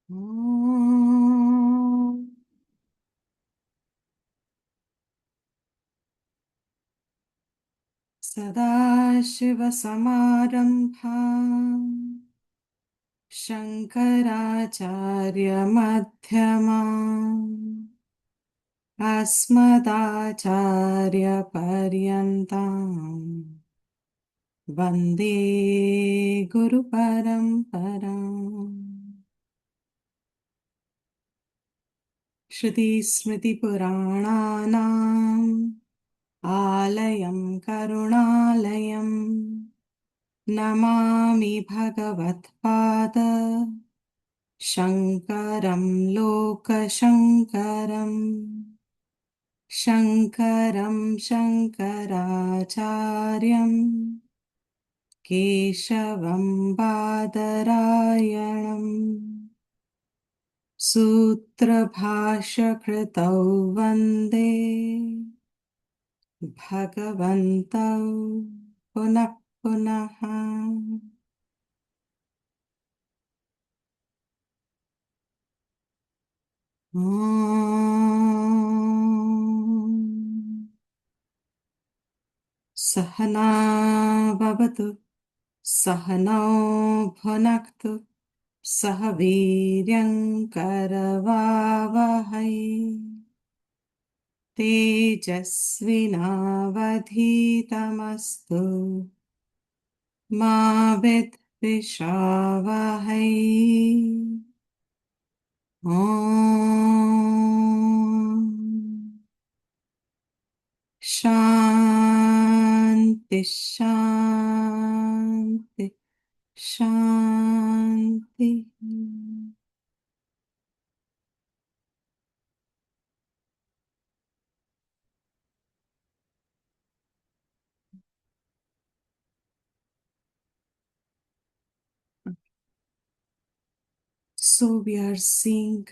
ॐ सदाशिवसमारम्भाम् शङ्कराचार्यमध्यमाम् अस्मदाचार्यपर्यन्ताम् वन्दे गुरुपरम्पराम्। श्रुतिस्मृतिपुराणानाम् आलयं करुणालयम् नमामि भगवत्पाद शङ्करं लोकशङ्करम्। शङ्करं शङ्कराचार्यं केशवं बादरायणम् सूत्रभाष्यकृतौ वन्दे भगवन्तौ पुनः पुनः। ॐ सहना भवतु सहनौ भुनक्तु सह वीर्यङ्करवावहै तेजस्विनावधीतमस्तु मा विद्विषावहै। ॐ शान्ति शान्ति शान्ति। So we are seeing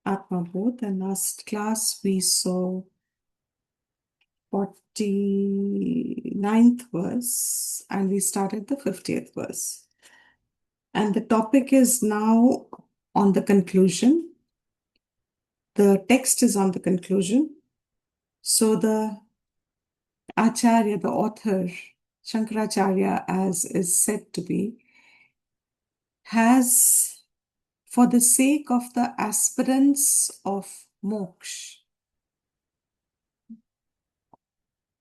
Atma Bodh, and last class we saw 49th verse and we started the 50th verse. And the topic is now on the conclusion. The text is on the conclusion. So the Acharya, the author, Shankaracharya, as is said to be, has, for the sake of the aspirants of moksha,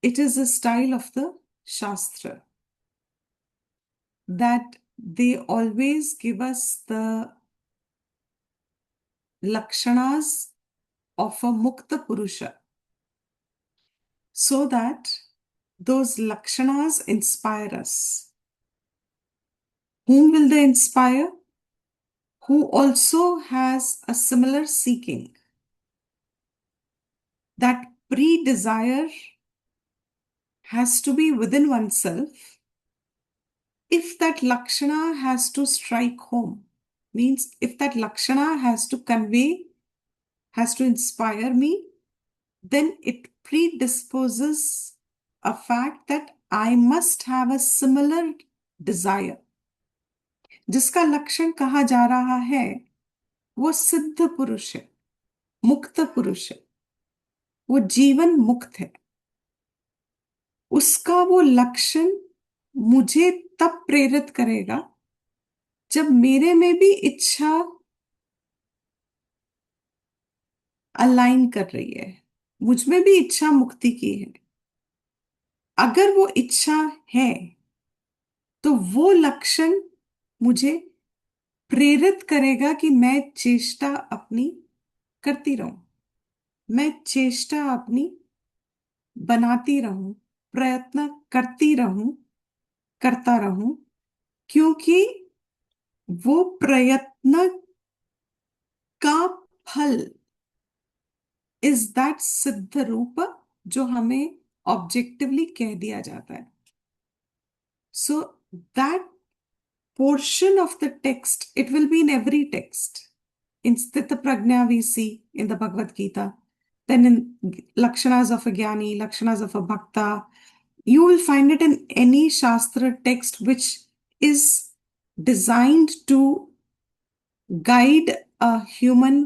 it is a style of the Shastra that they always give us the lakshanas of a mukta purusha, so that those lakshanas inspire us. Whom will they inspire? Who also has a similar seeking. That pre-desire has to be within oneself. If that lakshana has to strike home, means if that lakshana has to convey, has to inspire me, then it predisposes a fact that I must have a similar desire. जिसका लक्षण कहा जा रहा है वो सिद्ध पुरुष है, मुक्त पुरुष है, वो जीवन मुक्त है। उसका वो लक्षण मुझे तब प्रेरित करेगा जब मेरे में भी इच्छा अलाइन कर रही है, मुझ में भी इच्छा मुक्ति की है। अगर वो इच्छा है तो वो लक्षण मुझे प्रेरित करेगा कि मैं चेष्टा अपनी करती रहूं, मैं चेष्टा अपनी बनाती रहूं, प्रयत्न करती रहूं, करता रहूं, क्योंकि वो प्रयत्न का फल इज दैट सिद्ध रूप जो हमें ऑब्जेक्टिवली कह दिया जाता है। So that portion of the text, it will be in every text. In Sthita Prajna we see in the Bhagavad Gita, then in Lakshanas of a Jnani, Lakshanas of a Bhakta, you will find it in any Shastra text which is designed to guide a human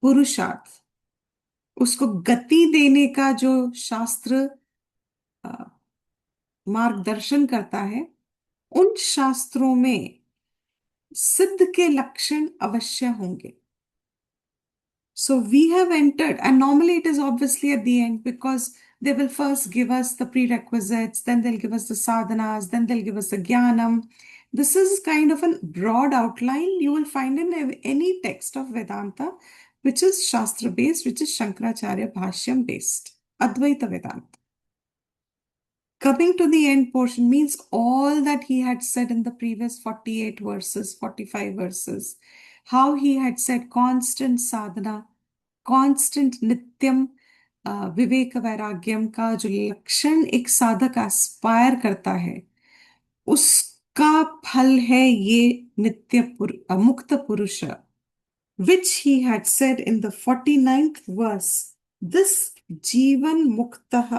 पुरुषार्थ, उसको गति देने का जो शास्त्र अ, मार्गदर्शन करता है, उन शास्त्रों में सिद्ध के लक्षण अवश्य होंगे. So we have entered, and normally it is obviously at the end because they will first give us the prerequisites, then they'll give us the sadhanas, then they'll give us the jnanam. This is kind of a broad outline you will find in any text of Vedanta, which is Shastra based, which is Shankaracharya Bhashyam based, Advaita Vedanta. Coming to the end portion means all that he had said in the previous 48 verses, 45 verses, how he had said constant sadhana, constant नित्यम विवेक वैराग्यम का जो लक्षण एक साधक Aspire करता है, उसका फल है ये मुक्त पुरुष, which he had said in the 49th verse, this जीवन मुक्तः.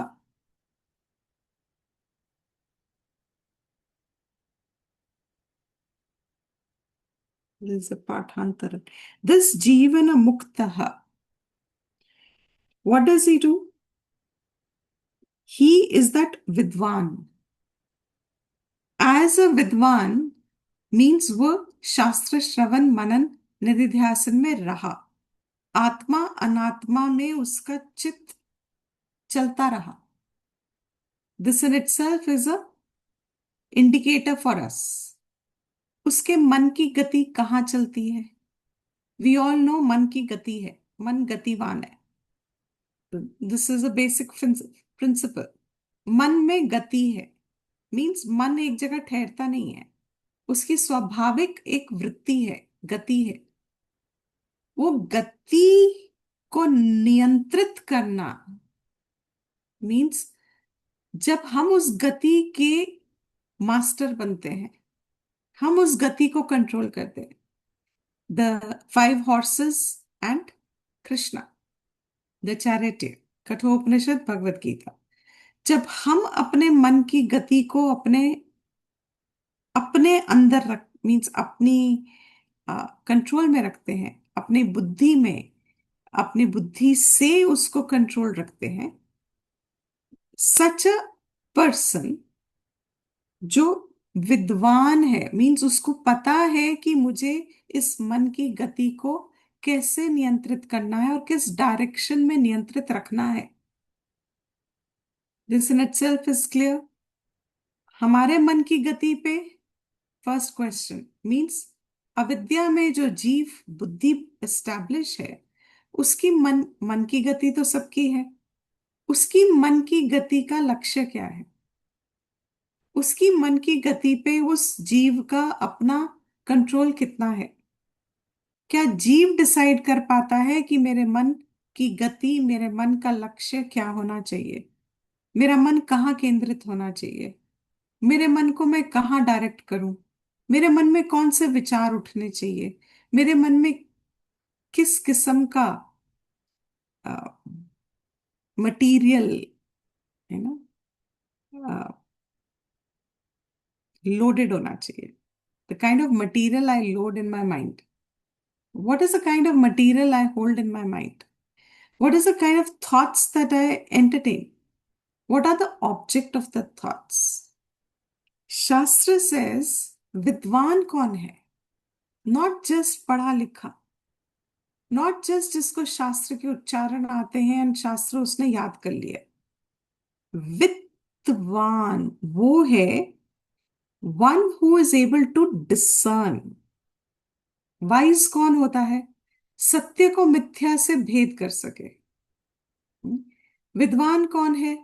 This is a पाठांतर. This जीवन मुक्तः, what does he do? He is that vidwan. As a vidwan means वो शास्त्र श्रवण मनन निधिध्यासन में रहा, आत्मा अनात्मा में उसका चित्त चलता रहा. This in itself is a indicator for us. उसके मन की गति कहाँ चलती है? वी ऑल नो मन की गति है, मन गतिवान है. This is a basic principle. मन में गति है मीन्स मन एक जगह ठहरता नहीं है, उसकी स्वाभाविक एक वृत्ति है, गति है. वो गति को नियंत्रित करना मीन्स जब हम उस गति के मास्टर बनते हैं, हम उस गति को कंट्रोल करते हैं. The 5 horses and Krishna, the charity, Kathopanishad, Bhagavad Gita. जब हम अपने मन की गति को अपने अपने अंदर रख मीन्स अपनी कंट्रोल में रखते हैं, अपनी बुद्धि में, अपनी बुद्धि से उसको कंट्रोल रखते हैं, सच अ पर्सन जो विद्वान है मीन्स उसको पता है कि मुझे इस मन की गति को कैसे नियंत्रित करना है और किस डायरेक्शन में नियंत्रित रखना है. This in itself is clear. हमारे मन की गति पे फर्स्ट क्वेश्चन मीन्स अविद्या में जो जीव बुद्धि एस्टैब्लिश है, उसकी मन की गति तो सबकी है. उसकी मन की गति का लक्ष्य क्या है? उसकी मन की गति पे उस जीव का अपना कंट्रोल कितना है? क्या जीव डिसाइड कर पाता है कि मेरे मन की गति, मेरे मन का लक्ष्य क्या होना चाहिए, मेरा मन कहाँ केंद्रित होना चाहिए, मेरे मन को मैं कहाँ डायरेक्ट करूं, मेरे मन में कौन से विचार उठने चाहिए, मेरे मन में किस किस्म का मटीरियल है ना लोडेड होना चाहिए. The kind of material I load in my mind. What is the kind of material I hold in my mind? What is the kind of thoughts that I entertain? What are the object of the thoughts? Shastra says, विद्वान कौन है? Not just पढ़ा लिखा, not just जिसको शास्त्र के उच्चारण आते हैं और शास्त्र उसने याद कर लिया. विद्वान वो है one who is able to discern. Wise कौन होता है? सत्य को मिथ्या से भेद कर सके. विद्वान कौन है?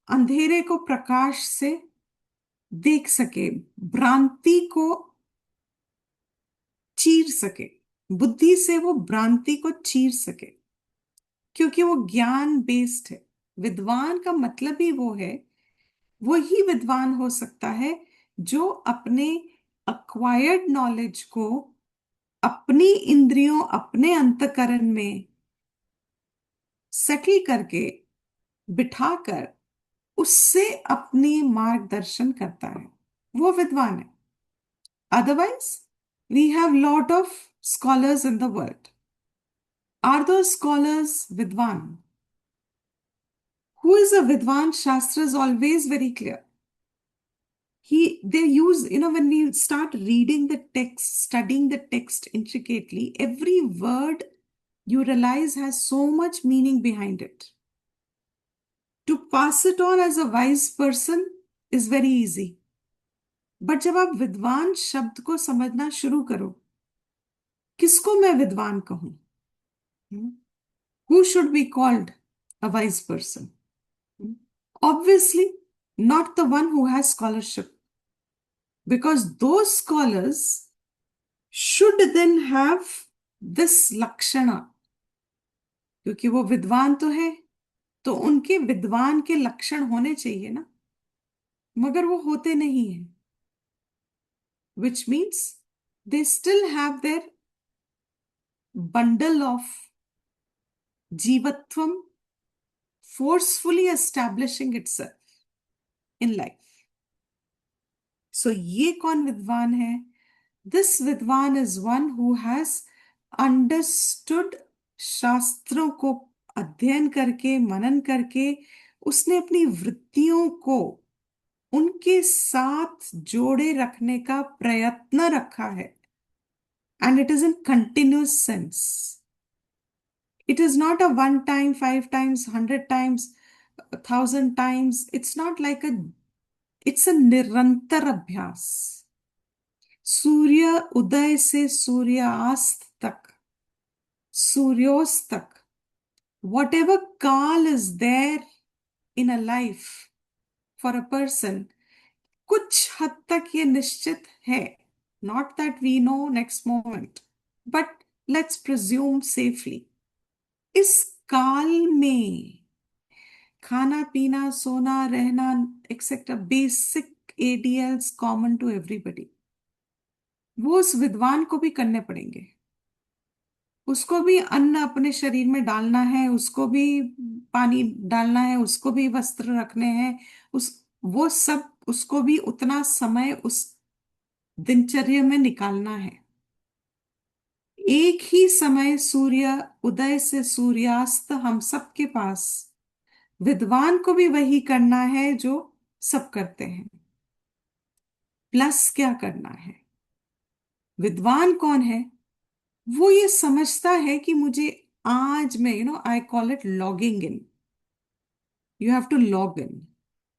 अंधेरे को प्रकाश से देख सके, भ्रांति को चीर सके, बुद्धि से वो भ्रांति को चीर सके, क्योंकि वो ज्ञान बेस्ड है. विद्वान का मतलब ही वो है, वो ही विद्वान हो सकता है जो अपने अक्वायर्ड नॉलेज को अपनी इंद्रियों, अपने अंतकरण में सेटल करके बिठाकर उससे अपनी मार्गदर्शन करता है. वो विद्वान है। Otherwise we have lot of scholars in the world. Are two scholars vidvan? Who is a vidvan? Shastra is always very clear. They use, when we start reading the text, studying the text intricately, every word you realize has so much meaning behind it. To pass it on as a wise person is very easy. But जब आप विद्वान शब्द को समझना शुरू करो, किसको मैं विद्वान कहूं? Who should be called a wise person? Obviously not the one who has scholarship, because those scholars should then have this lakshana. क्योंकि वो विद्वान तो है, तो उनके विद्वान के लक्षण होने चाहिए ना, मगर वो होते नहीं है. which means they still have their bundle of jivatvam forcefully establishing itself in life. So ये कौन विद्वान है? This vidwan is one who has understood, शास्त्रों को अध्ययन करके, मनन करके, उसने अपनी वृत्तियों को उनके साथ जोड़े रखने का प्रयत्न रखा है. And it is in continuous sense. It is not a one time, 5 times, 100 times, 1,000 times. It's not like it's a निरंतर अभ्यास. सूर्य उदय से सूर्यास्त तक, सूर्योस्त तक, whatever kal is there in a life for a person, कुछ हद तक ये निश्चित है. Not that we know next moment, but let's presume safely. इस काल में खाना पीना सोना रहना etcetera basic ADLs common to everybody, वो उस विद्वान को भी करने पड़ेंगे. उसको भी अन्न अपने शरीर में डालना है, उसको भी पानी डालना है, उसको भी वस्त्र रखने हैं, उस वो सब उसको भी उतना समय उस दिनचर्या में निकालना है. एक ही समय सूर्य उदय से सूर्यास्त हम सबके पास. विद्वान को भी वही करना है जो सब करते हैं, प्लस क्या करना है. विद्वान कौन है? वो ये समझता है कि मुझे आज में, I call it logging in. You have to log in.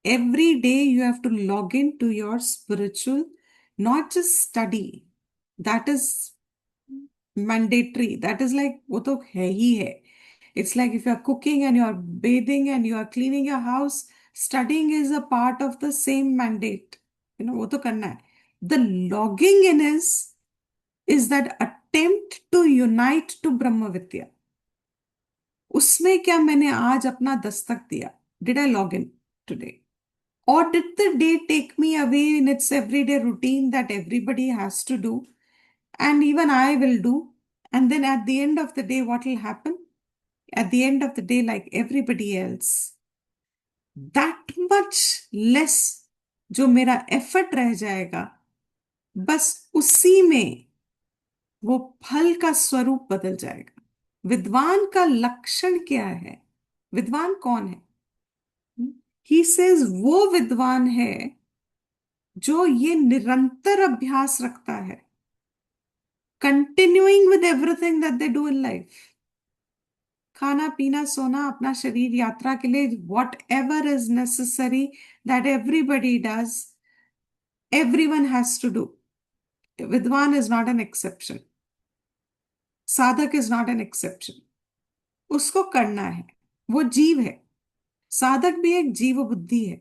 Every day you have to log in to your spiritual, not just study. That is mandatory. That is like, वो तो है ही है. It's like if you are cooking and you are bathing and you are cleaning your house, studying is a part of the same mandate. वो तो करना है. The logging in is that attempt to unite to Brahma Vidya. उसमें क्या मैंने आज अपना दस्तक दिया? Did I log in today? Or did the day take me away in its everyday routine that everybody has to do and even I will do? And then at the end of the day, what will happen? At the end of the day, like everybody else, that much less जो मेरा effort रह जाएगा, बस उसी में वो फल का स्वरूप बदल जाएगा. विद्वान का लक्षण क्या है? विद्वान कौन है? ही सेज वो विद्वान है जो ये निरंतर अभ्यास रखता है, continuing with everything that they do in life. खाना पीना सोना, अपना शरीर यात्रा के लिए, whatever is necessary that everybody does, everyone has to do. Vidvan is not an exception. Sadhak is not an exception. उसको करना है. वो जीव है. साधक भी एक जीव बुद्धि है.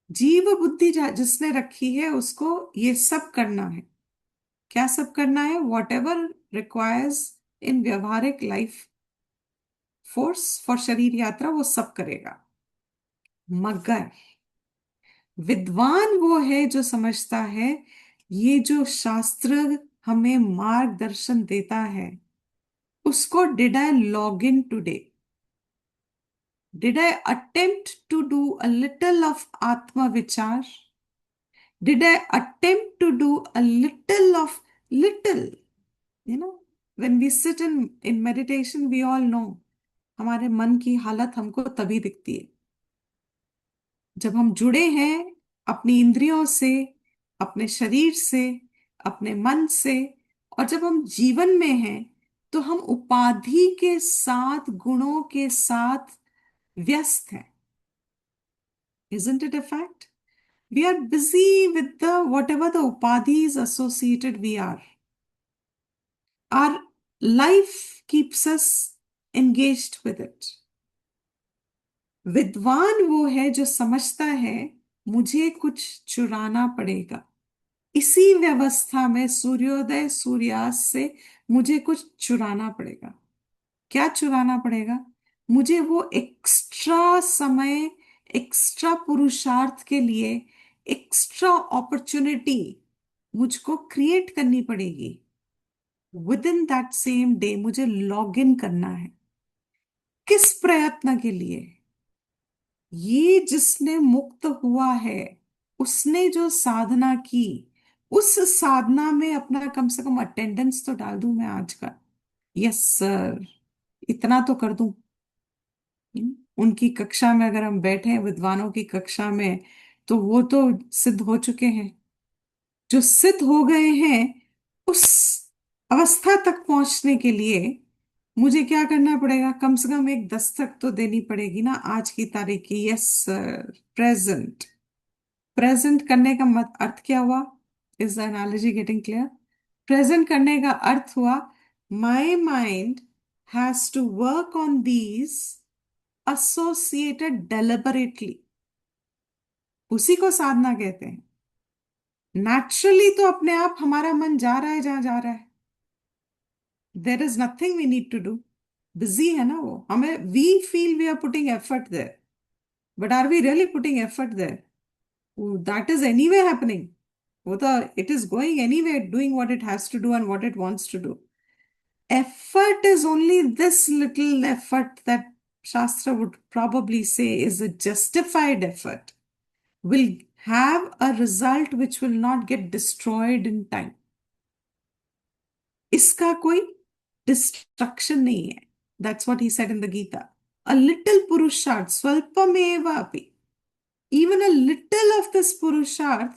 जीव बुद्धि जिसने रखी है उसको ये सब करना है. क्या सब करना है? वॉट एवर रिक्वायर्स इन व्यवहारिक लाइफ फोर्स फॉर शरीर यात्रा, वो सब करेगा. मगर विद्वान वो है जो समझता है ये जो शास्त्र हमें मार्गदर्शन देता है, उसको did I log in today? Did I attempt to do a little of Atma Vichar? Did I attempt to do a little of little? You know, when we sit in meditation, we all know हमारे मन की हालत हमको तभी दिखती है जब हम जुड़े हैं अपनी इंद्रियों से, अपने शरीर से, अपने मन से। और जब हम जीवन में हैं तो हम उपाधि के साथ, गुणों के साथ व्यस्त हैं। Isn't it a fact? We are busy with the whatever the upadhis associated we are. Our life keeps us engaged with it. विद्वान वो है जो समझता है मुझे कुछ चुराना पड़ेगा। इसी व्यवस्था में सूर्योदय सूर्यास्त से मुझे कुछ चुराना पड़ेगा। क्या चुराना पड़ेगा? मुझे वो एक्स्ट्रा समय, एक्स्ट्रा पुरुषार्थ के लिए एक्स्ट्रा अपॉर्चुनिटी मुझको क्रिएट करनी पड़ेगी। With in that same day मुझे लॉग इन करना है। किस प्रयत्न के लिए? ये जिसने मुक्त हुआ है उसने जो साधना की, उस साधना में अपना कम से कम अटेंडेंस तो डाल दूं मैं आज का। यस सर, इतना तो कर दूं। उनकी कक्षा में अगर हम बैठे हैं, विद्वानों की कक्षा में, तो वो तो सिद्ध हो चुके हैं। जो सिद्ध हो गए हैं, उस अवस्था तक पहुंचने के लिए मुझे क्या करना पड़ेगा? कम से कम एक दस्तक तो देनी पड़ेगी ना आज की तारीख की। Yes sir, present. प्रेजेंट करने का मत अर्थ क्या हुआ? Is the analogy getting clear? Present करने का अर्थ हुआ my mind has to work on these associated deliberately। उसी को साधना कहते हैं। नेचुरली तो अपने आप हमारा मन जा रहा है जहां जा रहा है। There is nothing we need to do. Busy है ना वो। हमें we feel we are putting effort there, but are we really putting effort there? That is anyway happening. वो तो it is going anyway, doing what it has to do and what it wants to do. Effort is only this little effort that Shastra would probably say is a justified effort, will have a result which will not get destroyed in time. इसका कोई destruction नहीं है। That's what he said in the Gita. A little purusharth, swalpameva api. Even a little of this purusharth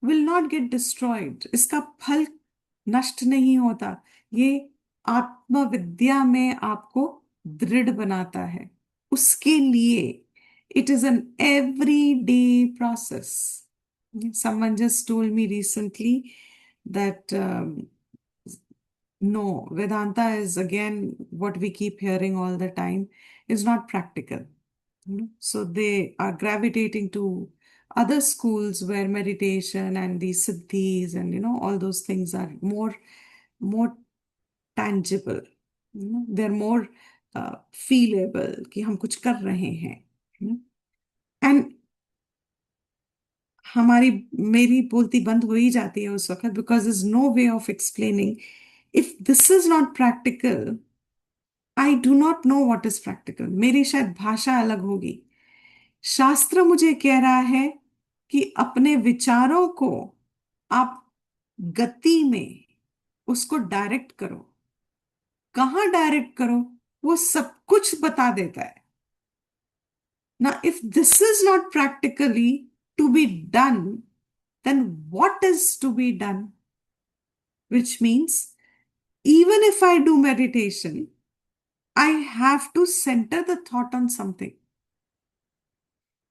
will not get destroyed. इसका फल नष्ट नहीं होता। ये आत्मविद्या में आपको दृढ़ बनाता है। उसके लिए it is an everyday process. Someone just told me recently that no, Vedanta is again what we keep hearing all the time, is not practical. So they are gravitating to other schools where meditation and the siddhis and all those things are more tangible. They're more feelable कि हम कुछ कर रहे हैं। And हमारी मेरी बोलती बंद हो ही जाती है उस वक्त, because is no way of explaining. If this is not practical, I do not know what is practical. मेरी शायद भाषा अलग होगी। शास्त्र मुझे कह रहा है कि अपने विचारों को आप गति में उसको डायरेक्ट करो। कहाँ डायरेक्ट करो? वो सब कुछ बता देता है ना। If this is not practically to be done, then what is to be done? Which means, even if I do meditation, I have to center the thought on something.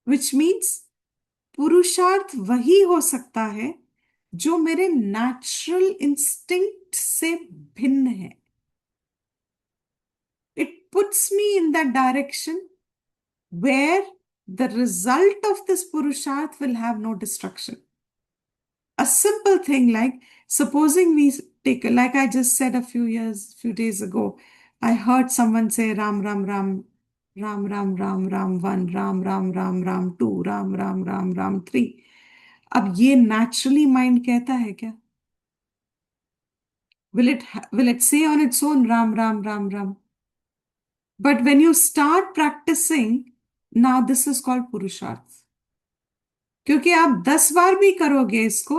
Which means, पुरुषार्थ वही हो सकता है जो मेरे natural instinct से भिन्न है। It puts me in that direction where the result of this purusharth will have no destruction. A simple thing like, supposing we take, like I just said few days ago, I heard someone say Ram Ram Ram, Ram Ram Ram Ram 1, Ram Ram Ram Ram 2, Ram Ram Ram Ram 3। अब ये naturally mind कहता है क्या? Will it say on its own Ram Ram Ram Ram? But when you start practicing, now this is called Purusharth. क्योंकि आप 10 बार भी करोगे इसको,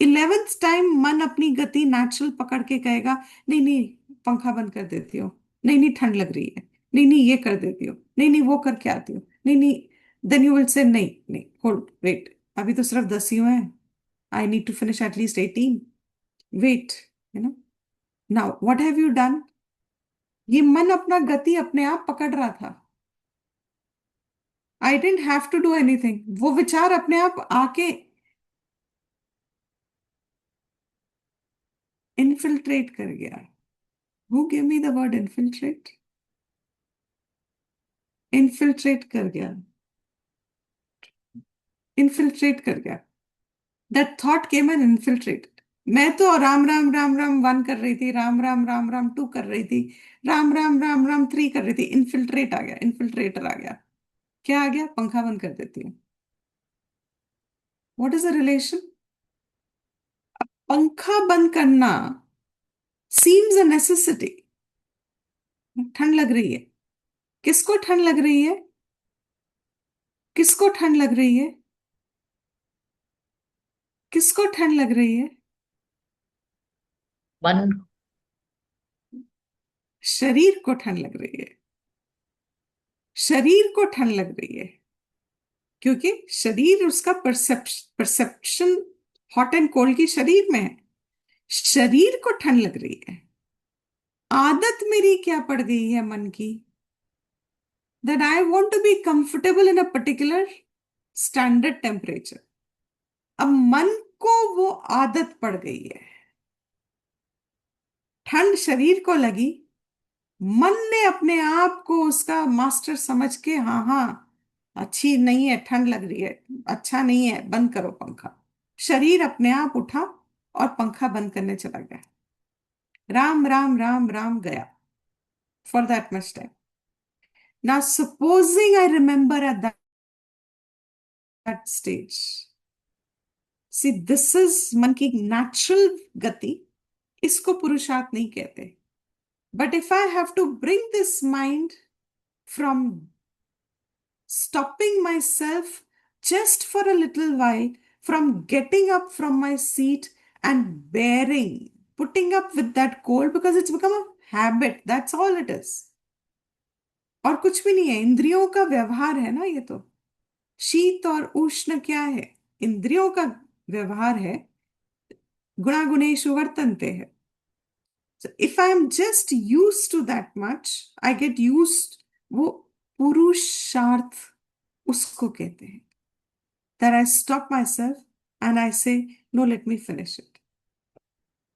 11th टाइम मन अपनी गति नेचुरल पकड़ के कहेगा, नहीं नहीं, पंखा बंद कर देती हो, नहीं नहीं ठंड लग रही है, नहीं नहीं ये कर देती हो, नहीं नहीं वो करके आती हो, नहीं नहीं, देन यू विल से नहीं नहीं, होल्ड वेट, अभी तो सिर्फ 10 ही हुए हैं, I need to finish at least 18, wait, you know. Now what have you done? ये मन अपना गति अपने आप पकड़ रहा था। I didn't have to do anything, वो विचार अपने आप आके इनफिल्ट्रेट कर गया। Who give me the word infiltrate? Infiltrate कर गया, इनफिल्ट्रेट कर गया। That thought came and infiltrate. मैं तो राम राम राम राम 1 कर रही थी, राम राम राम राम 2 कर रही थी, राम राम राम राम 3 कर रही थी, इनफिल्ट्रेट आ गया, इनफिल्ट्रेटर आ गया। क्या आ गया? पंखा बंद कर देती हूँ। What is the relation? पंखा बंद करना सीम्स अ नेसेसिटी। ठंड लग रही है, किसको ठंड लग रही है? किसको ठंड लग रही है? किसको ठंड लग रही है? मन। शरीर को ठंड लग रही है, शरीर को ठंड लग रही है, क्योंकि शरीर, उसका परसेप्शन हॉट एंड कोल्ड की शरीर में है, शरीर को ठंड लग रही है। आदत मेरी क्या पड़ गई है मन की, that I want to be comfortable in a particular standard temperature। अब मन को वो आदत पड़ गई है, ठंड शरीर को लगी, मन ने अपने आप को उसका मास्टर समझ के, हाँ हाँ, अच्छी नहीं है, ठंड लग रही है, अच्छा नहीं है, बंद करो पंखा। शरीर अपने आप उठा और पंखा बंद करने चला गया। राम राम राम राम गया for that much time. Now supposing I remember at that stage, see this is मन की नेचुरल गति, इसको पुरुषार्थ नहीं कहते। But if I have to bring this mind from stopping myself just for a little while, from getting up from my seat and bearing, putting up with that cold because it's become a habit. That's all it is. और कुछ भी नहीं है, इंद्रियों का व्यवहार है ना ये तो। शीत और उष्ण क्या है? इंद्रियों का व्यवहार है। गुणागुणेषु वर्तन्ते है। So if I am just used to that much, I get used, वो पुरुषार्थ उसको कहते हैं। That I stop myself and I say, no, let me finish it.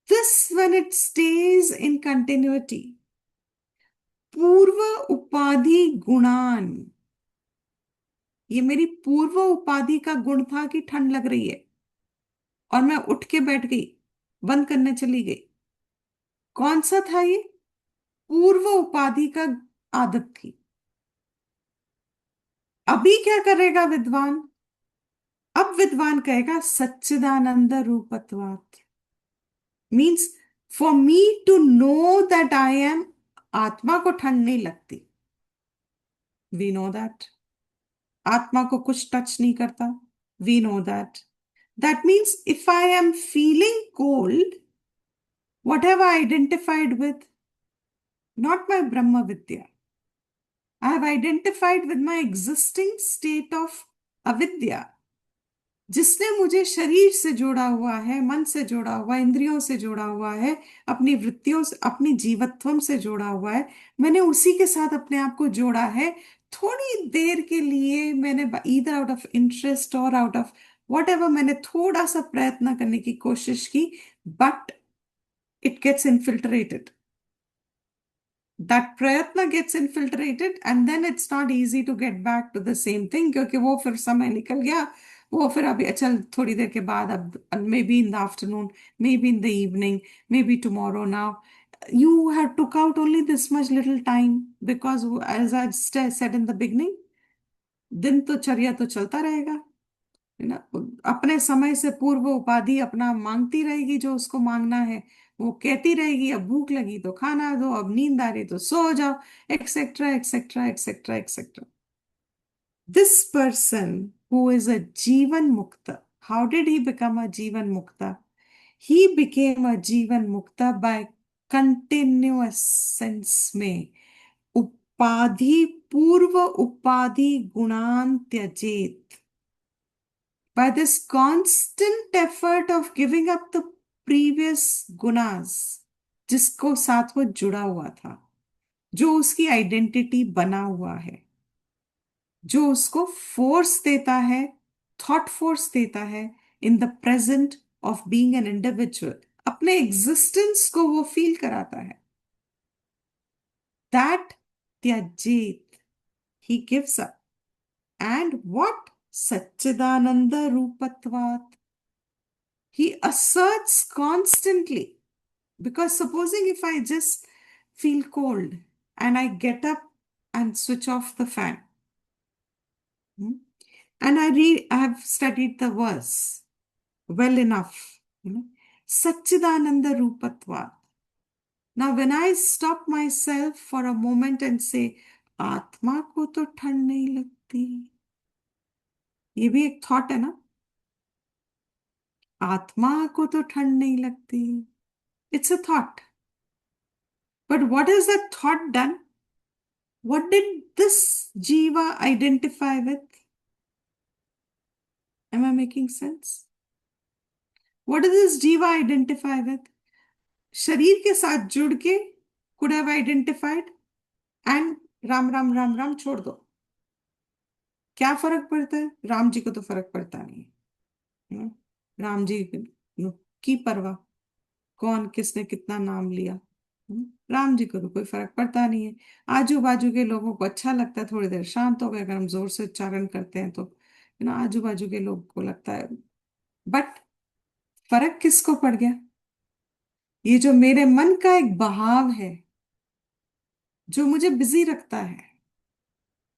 This, when it stays in continuity, पूर्व उपाधि गुणान, ये मेरी पूर्व उपाधि का गुण था कि ठंड लग रही है, और मैं उठ के बैठ गई, बंद करने चली गई। कौन सा था ये? पूर्व उपाधि का आदत थी। अभी क्या करेगा विद्वान? अब विद्वान कहेगा सच्चिदानंद रूपत्वात्, means for me to know that I am, आत्मा को ठंड नहीं लगती, वी नो दैट। आत्मा को कुछ टच नहीं करता, we know that. That means if I am feeling cold, what have I identified with? Not my Brahma Vidya. I have identified with my existing state of avidya, जिसने मुझे शरीर से जोड़ा हुआ है, मन से जोड़ा हुआ है, इंद्रियों से जोड़ा हुआ है, अपनी वृत्तियों से, अपनी जीवत्वम से जोड़ा हुआ है। मैंने उसी के साथ अपने आप को जोड़ा है। थोड़ी देर के लिए मैंने, ईदर आउट ऑफ इंटरेस्ट और आउट ऑफ वट एवर, मैंने थोड़ा सा प्रयत्न करने की कोशिश की, but it gets infiltrated. That प्रयत्न gets infiltrated and then it's not easy to get back to the same thing, क्योंकि वो फिर समय निकल गया। वो फिर अभी चल थोड़ी देर के बाद, अब may be in the afternoon, may be in the evening, may be tomorrow. Now you have took out only this much little time, because as I said in the beginning, दिन तो चर्या तो चलता रहेगा, है ना। अपने समय से पूर्व उपाधि अपना मांगती रहेगी जो उसको मांगना है। वो कहती रहेगी अब भूख लगी तो खाना दो, अब नींद आ रही तो सो जाओ, etcetera etcetera etcetera etcetera. This person who is a Jivan Mukta. How did he become a Jivan Mukta? He became a Jivan Mukta by continuous sense में उपाधि पूर्व उपाधि गुणान त्यजेत. By this constant effort of giving up the previous gunas, जिसको साथ वो जुड़ा हुआ था, जो उसकी आइडेंटिटी बना हुआ है, जो उसको फोर्स देता है, थॉट फोर्स देता है in the present of being an individual, अपने एग्जिस्टेंस को वो फील कराता है. दैट त्यजेत, he gives up. And what? सच्चिदानंद रूपत्वात्. He asserts constantly. Because supposing if I just feel cold and I get up and switch off the fan, hmm, and I have studied the verse well enough, Satchidananda Rupatva. Now, when I stop myself for a moment and say, आत्मा को तो ठंड नहीं लगती, ये भी एक thought है ना. आत्मा को तो ठंड नहीं लगती. It's a thought. But what has that thought done? What did this jiva identify with? Am I making sense? What does this jiva identify with? शरीर के साथ जुड़ के could have identified and Ram Ram Ram Ram छोड़ दो. क्या फर्क पड़ता है? राम जी को तो फर्क पड़ता नहीं है. राम जी की परवाह, कौन किसने कितना नाम लिया, राम जी को तो कोई फर्क पड़ता नहीं है. आजू बाजू के लोगों को अच्छा लगता है, थोड़ी देर शांत हो गए अगर हम जोर से उच्चारण करते हैं तो आजू बाजू के लोग को लगता है. बट फर्क किसको पड़ गया? ये जो मेरे मन का एक बहाव है, जो मुझे बिजी रखता है,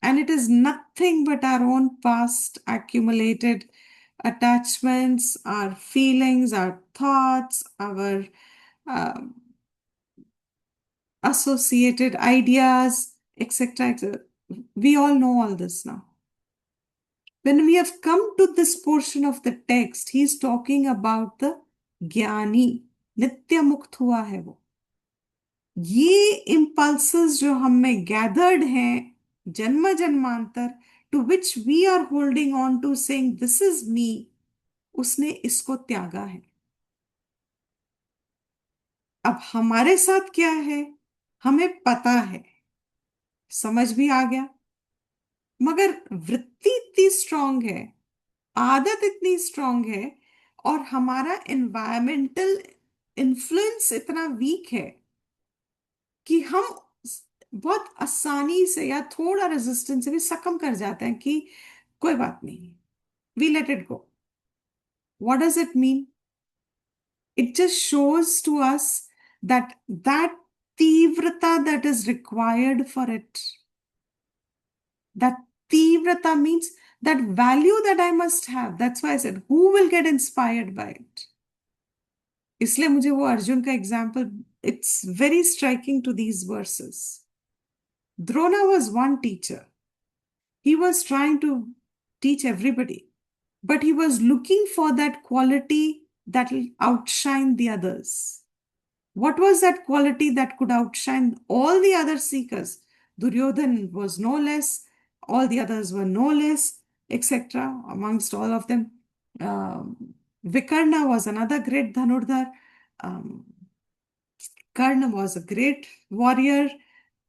and it is nothing but our own past accumulated attachments, our feelings, our thoughts, our associated ideas, etc., etc. We all know all this now. When we have come to this portion of the text, he is talking about the ज्ञानी. नित्य मुक्त हुआ है वो. ये impulses जो हम में gathered हैं जन्म जन्मांतर, to which we are holding on to saying this is me, उसने इसको त्यागा है. अब हमारे साथ क्या है हमें पता है, समझ भी आ गया, मगर वृत्ति इतनी स्ट्रांग है, आदत इतनी स्ट्रांग है, और हमारा एनवायरमेंटल इन्फ्लुएंस इतना वीक है कि हम बहुत आसानी से या थोड़ा रेजिस्टेंस से भी सकम कर जाते हैं कि कोई बात नहीं, we let it go. What does it mean? It just shows to us that तीव्रता that is required for it, that तीव्रता means that value that I must have. That's why I said, who will get inspired by it? इसलिए मुझे वो अर्जुन का example, it's very striking to these verses. Drona was one teacher. He was trying to teach everybody, but he was looking for that quality that will outshine the others. What was that quality that could outshine all the other seekers? Duryodhan was no less, all the others were no less, etc. Amongst all of them, Vikarna was another great Dhanurdhar. Um, Karna was a great warrior.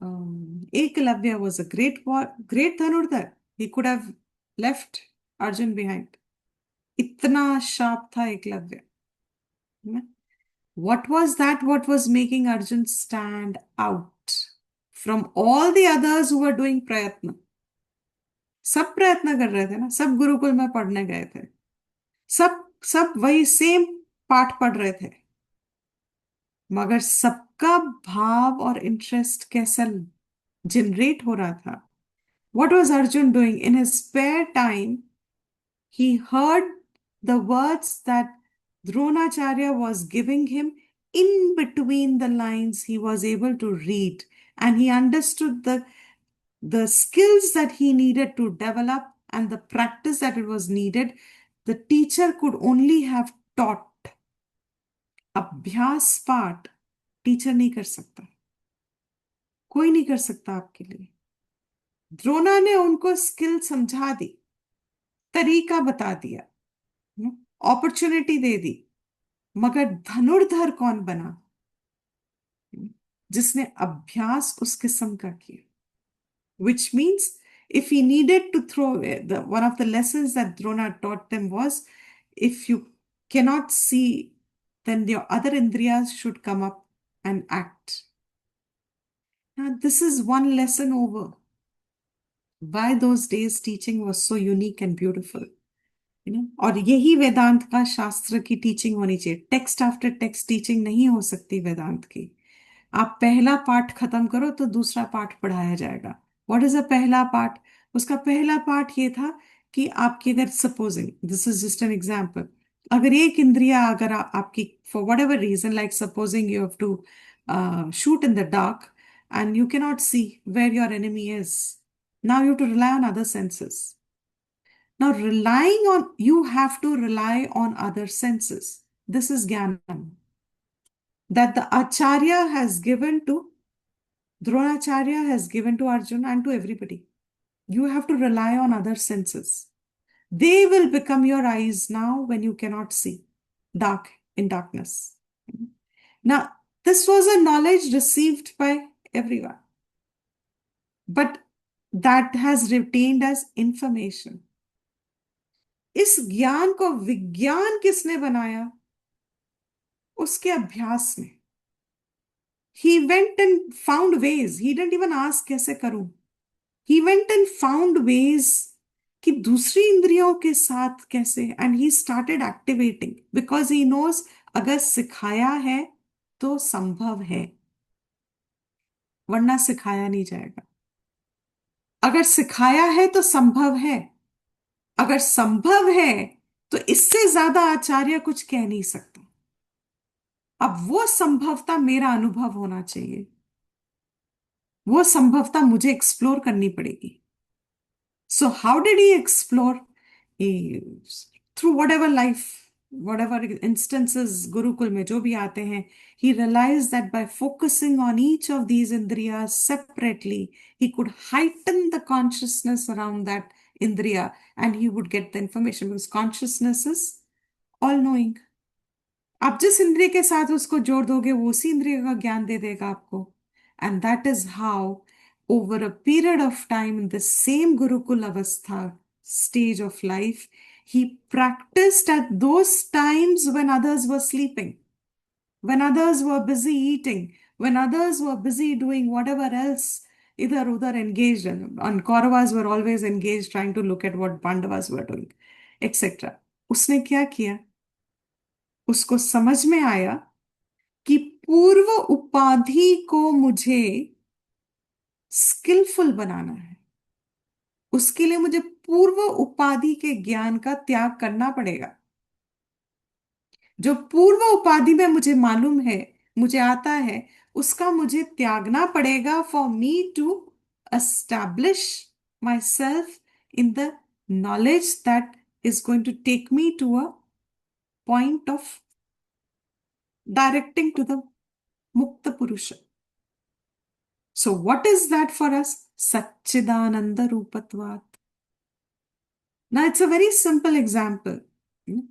Ekalavya was a great Dhanurdhar. He could have left Arjun behind. Itna sharp tha Eklavya. What was that? What was making Arjun stand out from all the others who were doing prayatna? सब प्रयत्न कर रहे थे ना, सब गुरुकुल में पढ़ने गए थे, सब सब वही सेम पाठ पढ़ रहे थे, मगर सबका भाव और इंटरेस्ट कैसा जनरेट हो रहा था? What was Arjun doing? In his spare time, he heard the words that Dronacharya was giving him. In between the lines, he was able to read, and he understood the skills that he needed to develop and the practice that it was needed, the teacher could only have taught. अभ्यास पाठ teacher नहीं कर सकता, कोई नहीं कर सकता आपके लिए। द्रोणा ने उनको स्किल समझा दी, तरीका बता दिया, अपॉर्चुनिटी दे दी, मगर धनुर्धर कौन बना? जिसने अभ्यास उस किस्म का किया। Which means if he needed to throw away, one of the lessons that Drona taught them was, if you cannot see, then your other indriyas should come up and act. Now, this is one lesson over. Why those days teaching was so unique and beautiful. और यही वेदांत का शास्त्र की teaching होनी चाहिए। Text after text teaching नहीं हो सकती वेदांत की। आप पहला पाठ खत्म करो तो दूसरा पाठ पढ़ाया जाएगा। व्हाट इज अ पहला पाठ? उसका पहला पाठ ये था कि आपकी अगर supposing, this is just an example, अगर एक इंद्रिया अगर आपकी for whatever reason, like supposing you have to shoot in the dark and you cannot see where your enemy is, now you have to rely on other senses. Now, you have to rely on other senses. This is Jnanam that the Acharya has given to Dronacharya, has given to Arjuna and to everybody. You have to rely on other senses. They will become your eyes now when you cannot see in darkness. Now, this was a knowledge received by everyone, but that has retained as information. इस ज्ञान को विज्ञान किसने बनाया? उसके अभ्यास में। He went and found ways. He didn't even ask कैसे करूं. He went and found ways कि दूसरी इंद्रियों के साथ कैसे, and he started activating because he knows अगर सिखाया है तो संभव है, वरना सिखाया नहीं जाएगा। अगर सिखाया है तो संभव है, अगर संभव है तो इससे ज्यादा आचार्य कुछ कह नहीं सकता। अब वो संभवता मेरा अनुभव होना चाहिए, वो संभवता मुझे एक्सप्लोर करनी पड़ेगी। So how did he explore? He, through whatever life, whatever instances Gurukul में जो भी आते हैं, he realized that by focusing on each of these indriyas separately, he could heighten the consciousness around that indriya and he would get the information, because consciousness is all-knowing. आप जिस इंद्रिय के साथ उसको जोड़ दोगे वो उसी इंद्रिय का ज्ञान दे देगा आपको। And that is how over a period of time in the same Gurukul Avastha stage of life, he practiced at those times when others were sleeping, when others were busy eating, when others were busy doing whatever else, idhar udhar engaged, and Kauravas were always engaged trying to look at what Pandavas were doing, etc. उसने क्या किया? उसको समझ में आया कि पूर्व उपाधि को मुझे स्किलफुल बनाना है, उसके लिए मुझे पूर्व उपाधि के ज्ञान का त्याग करना पड़ेगा। जो पूर्व उपाधि में मुझे मालूम है, मुझे आता है, उसका मुझे त्यागना पड़ेगा for me to establish myself in the knowledge that is going to take me to a point of directing to the मुक्त पुरुष। So what is that for us? Satchidananda Rupatvat. Now it's a very simple example.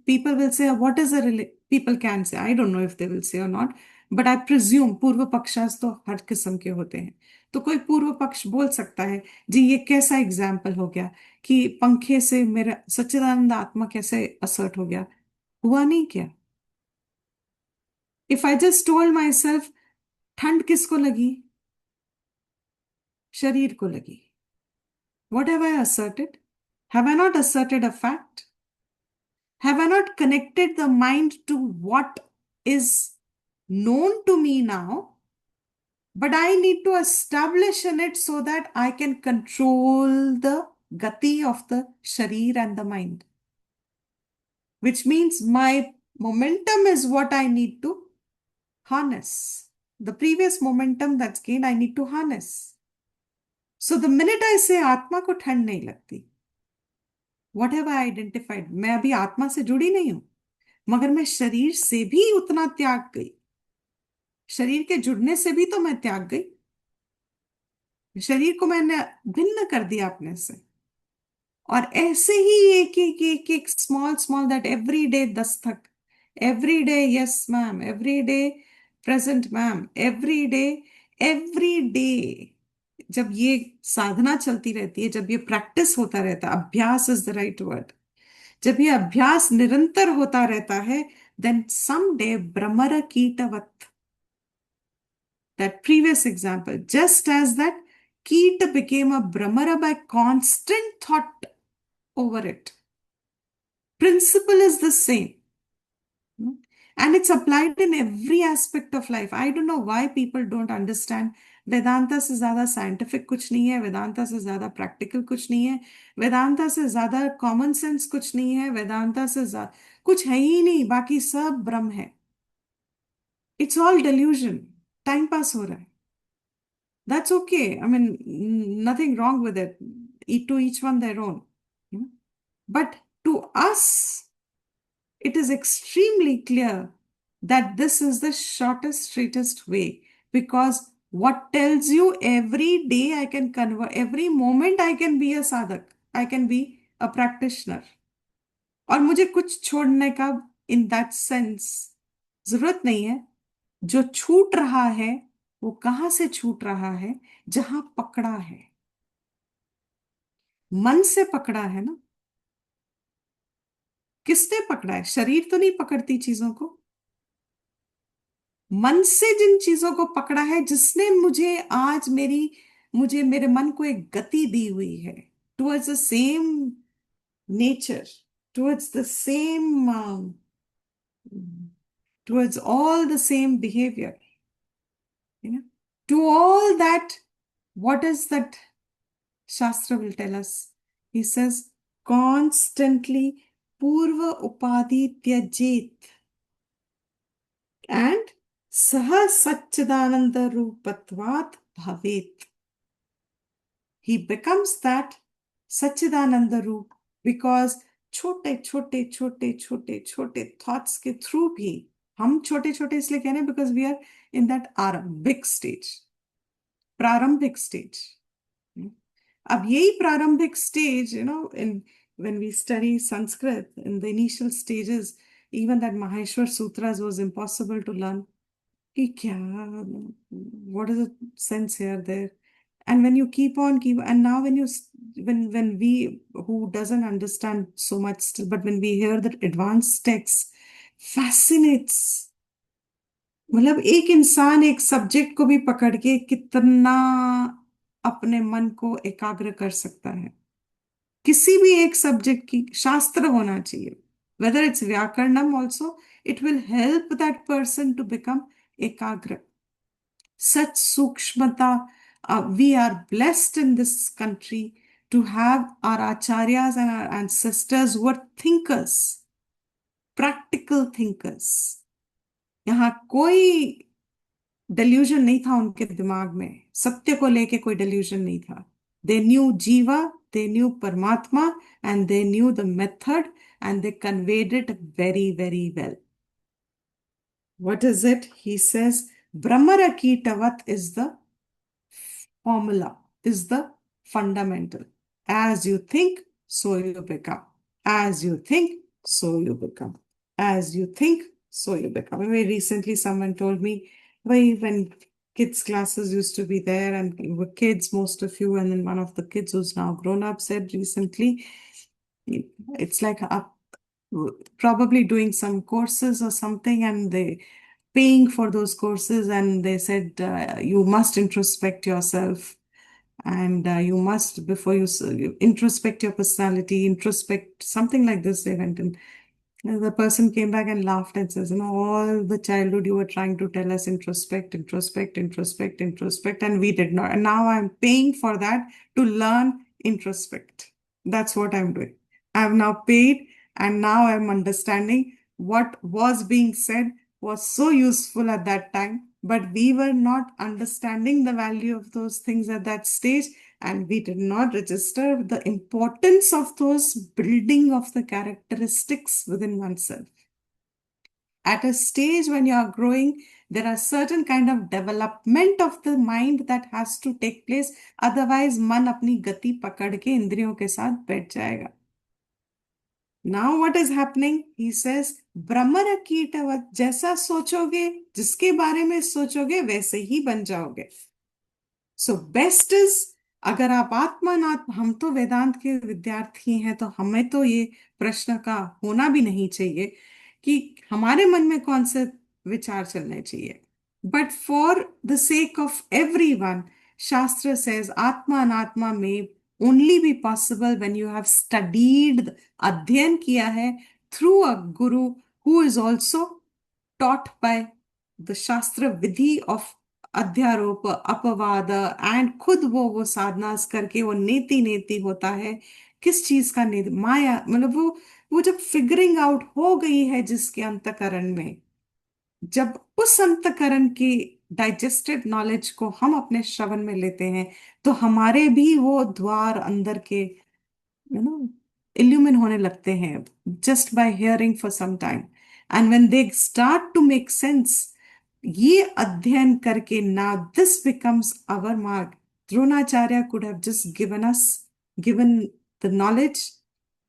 People will say, what is a people can say, I don't know if they will say or not, but I presume पूर्व पक्षास तो हर किस्म के होते हैं। तो कोई पूर्व पक्ष बोल सकता है, जी ये कैसा एग्जाम्पल हो गया कि पंखे से मेरा सच्चिदानंद आत्मा कैसे असर्ट हो गया? हुआ नहीं क्या? If I just told my self ठंड किसको लगी? शरीर को लगी। What have I asserted? Have I not asserted a fact? Have I not connected the mind to what is known to me now? But I need to establish in it so that I can control the gati of the sharir and the mind. Which means my momentum is what I need to harness. The previous momentum that's gained, I need to harness. So the minute I say आत्मा को ठंड नहीं लगती, what have I identified, मैं अभी आत्मा से जुड़ी नहीं हूं, मगर मैं शरीर से भी उतना त्याग गई, शरीर के जुड़ने से भी तो मैं त्याग गई, शरीर को मैंने भिन्न कर दिया अपने से। और ऐसे ही एक एक एक एक small small, that every day दस्तक, every day yes ma'am, every day present ma'am, every day, जब ये साधना चलती रहती है, जब ये प्रैक्टिस होता रहता है, अभ्यास इज द राइट वर्ड, जब ये अभ्यास निरंतर होता रहता है, then some day Bhramar कीटवत, that previous example, just as that Keeta became a Brahmara by constant thought over it. Principle is the same. Hmm? And it's applied in every aspect of life. I don't know why people don't understand. Vedanta से ज्यादा scientific कुछ नहीं है, वेदांता से ज्यादा practical कुछ नहीं है, वेदांता से ज्यादा कॉमन सेंस कुछ नहीं है, वेदांता से ज्यादा कुछ है ही नहीं, बाकी सब ब्रह्म है। It's all delusion, time pass हो रहा है। That's okay. I mean, nothing wrong with it. To each one their own. Hmm? But to us, it is extremely clear that this is the shortest, straightest way. Because what tells you every day I can convert, every moment I can be a sadhak, I can be a practitioner. और मुझे कुछ छोड़ने का in that sense जरूरत नहीं है। जो छूट रहा है वो कहां से छूट रहा है? जहां पकड़ा है, मन से पकड़ा है ना। किसने पकड़ा है? शरीर तो नहीं पकड़ती चीजों को, मन से जिन चीजों को पकड़ा है, जिसने मुझे आज मुझे मेरे मन को एक गति दी हुई है towards the same nature, towards the same, towards all the same behaviour, to all that, what is that Shastra will tell us? He says, constantly Purva Upadhi Tyajit and Saha Satchidananda Rupatvat Bhavet. He becomes that Satchidananda Roop because छोटे छोटे छोटे छोटे छोटे thoughts के through भी, हम छोटे छोटे इसलिए कह रहे हैं because we are in that आरंभिक स्टेज, प्रारंभिक स्टेज। अब यही प्रारंभिक stage, in when we study Sanskrit in the initial stages, even that Maheshwar Sutras was impossible to learn. कि क्या, what is the sense here there? And when you keep, and now when when we who doesn't understand so much still, but when we hear that advanced text, fascinates। मतलब एक इंसान एक subject को भी पकड़ के कितना अपने मन को एकाग्र कर सकता है। किसी भी एक सब्जेक्ट की शास्त्र होना चाहिए, whether it's व्याकरणम also, it will help that person to become एकाग्र। Such sukshmata, we are blessed in this country to have our acharyas and our ancestors who were thinkers, practical thinkers। यहाँ कोई delusion नहीं था उनके दिमाग में, सत्य को लेके कोई डेल्यूजन नहीं था। दे न्यू जीवा, दे न्यू परमात्मा, and they knew the method, and they conveyed it very very well. What is it? He says, Brahmara Kitavat is the formula, is the fundamental. As you think, so you become. As you think, so you become. As you think, so you become. Very recently, someone told me, when kids' classes used to be there, and we were kids, most of you, and then one of the kids who's now grown up said recently, it's like probably doing some courses or something, and they paying for those courses, and they said you must introspect yourself, and you must, before you introspect your personality, introspect something like this they went in. And the person came back and laughed and says, all the childhood you were trying to tell us introspect, introspect, introspect, introspect, and we did not, and now I'm paying for that to learn introspect. That's what I'm doing. I've now paid, and now I'm understanding what was being said was so useful at that time, but we were not understanding the value of those things at that stage, and we did not register the importance of those building of the characteristics within oneself. At a stage when you are growing, there are certain kind of development of the mind that has to take place, otherwise मन अपनी गति पकड़ के इंद्रियों के साथ बैठ जाएगा. Now what is happening? He says, भ्रमर कीटवत, जैसा सोचोगे, जिसके बारे में सोचोगे वैसे ही बन जाओगे. सो बेस्ट इज, अगर आप आत्मानात्म, हम तो वेदांत के विद्यार्थी हैं तो हमें तो ये प्रश्न का होना भी नहीं चाहिए कि हमारे मन में कौन से विचार चलने चाहिए. But for the sake of every one, शास्त्र सेज आत्मा अनात्मा में only be possible when you have studied, अध्ययन किया है through a Guru who is also taught by the शास्त्र विधि ऑफ अध्यारोप अपवाद, एंड खुद वो साधना करके वो नेति नेति होता है. किस चीज का नेति? माया, मतलब वो जब फिगरिंग आउट हो गई है जिसके अंतकरण में, जब उस अंतकरण की डाइजेस्टेड नॉलेज को हम अपने श्रवण में लेते हैं, तो हमारे भी वो द्वार अंदर के नो इल्यूमिन होने लगते हैं just by hearing for some time. And when they start to make sense, ये अध्ययन करके, नाउ दिस बिकम्स आवर मार्ग. Dronacharya could have just given the knowledge,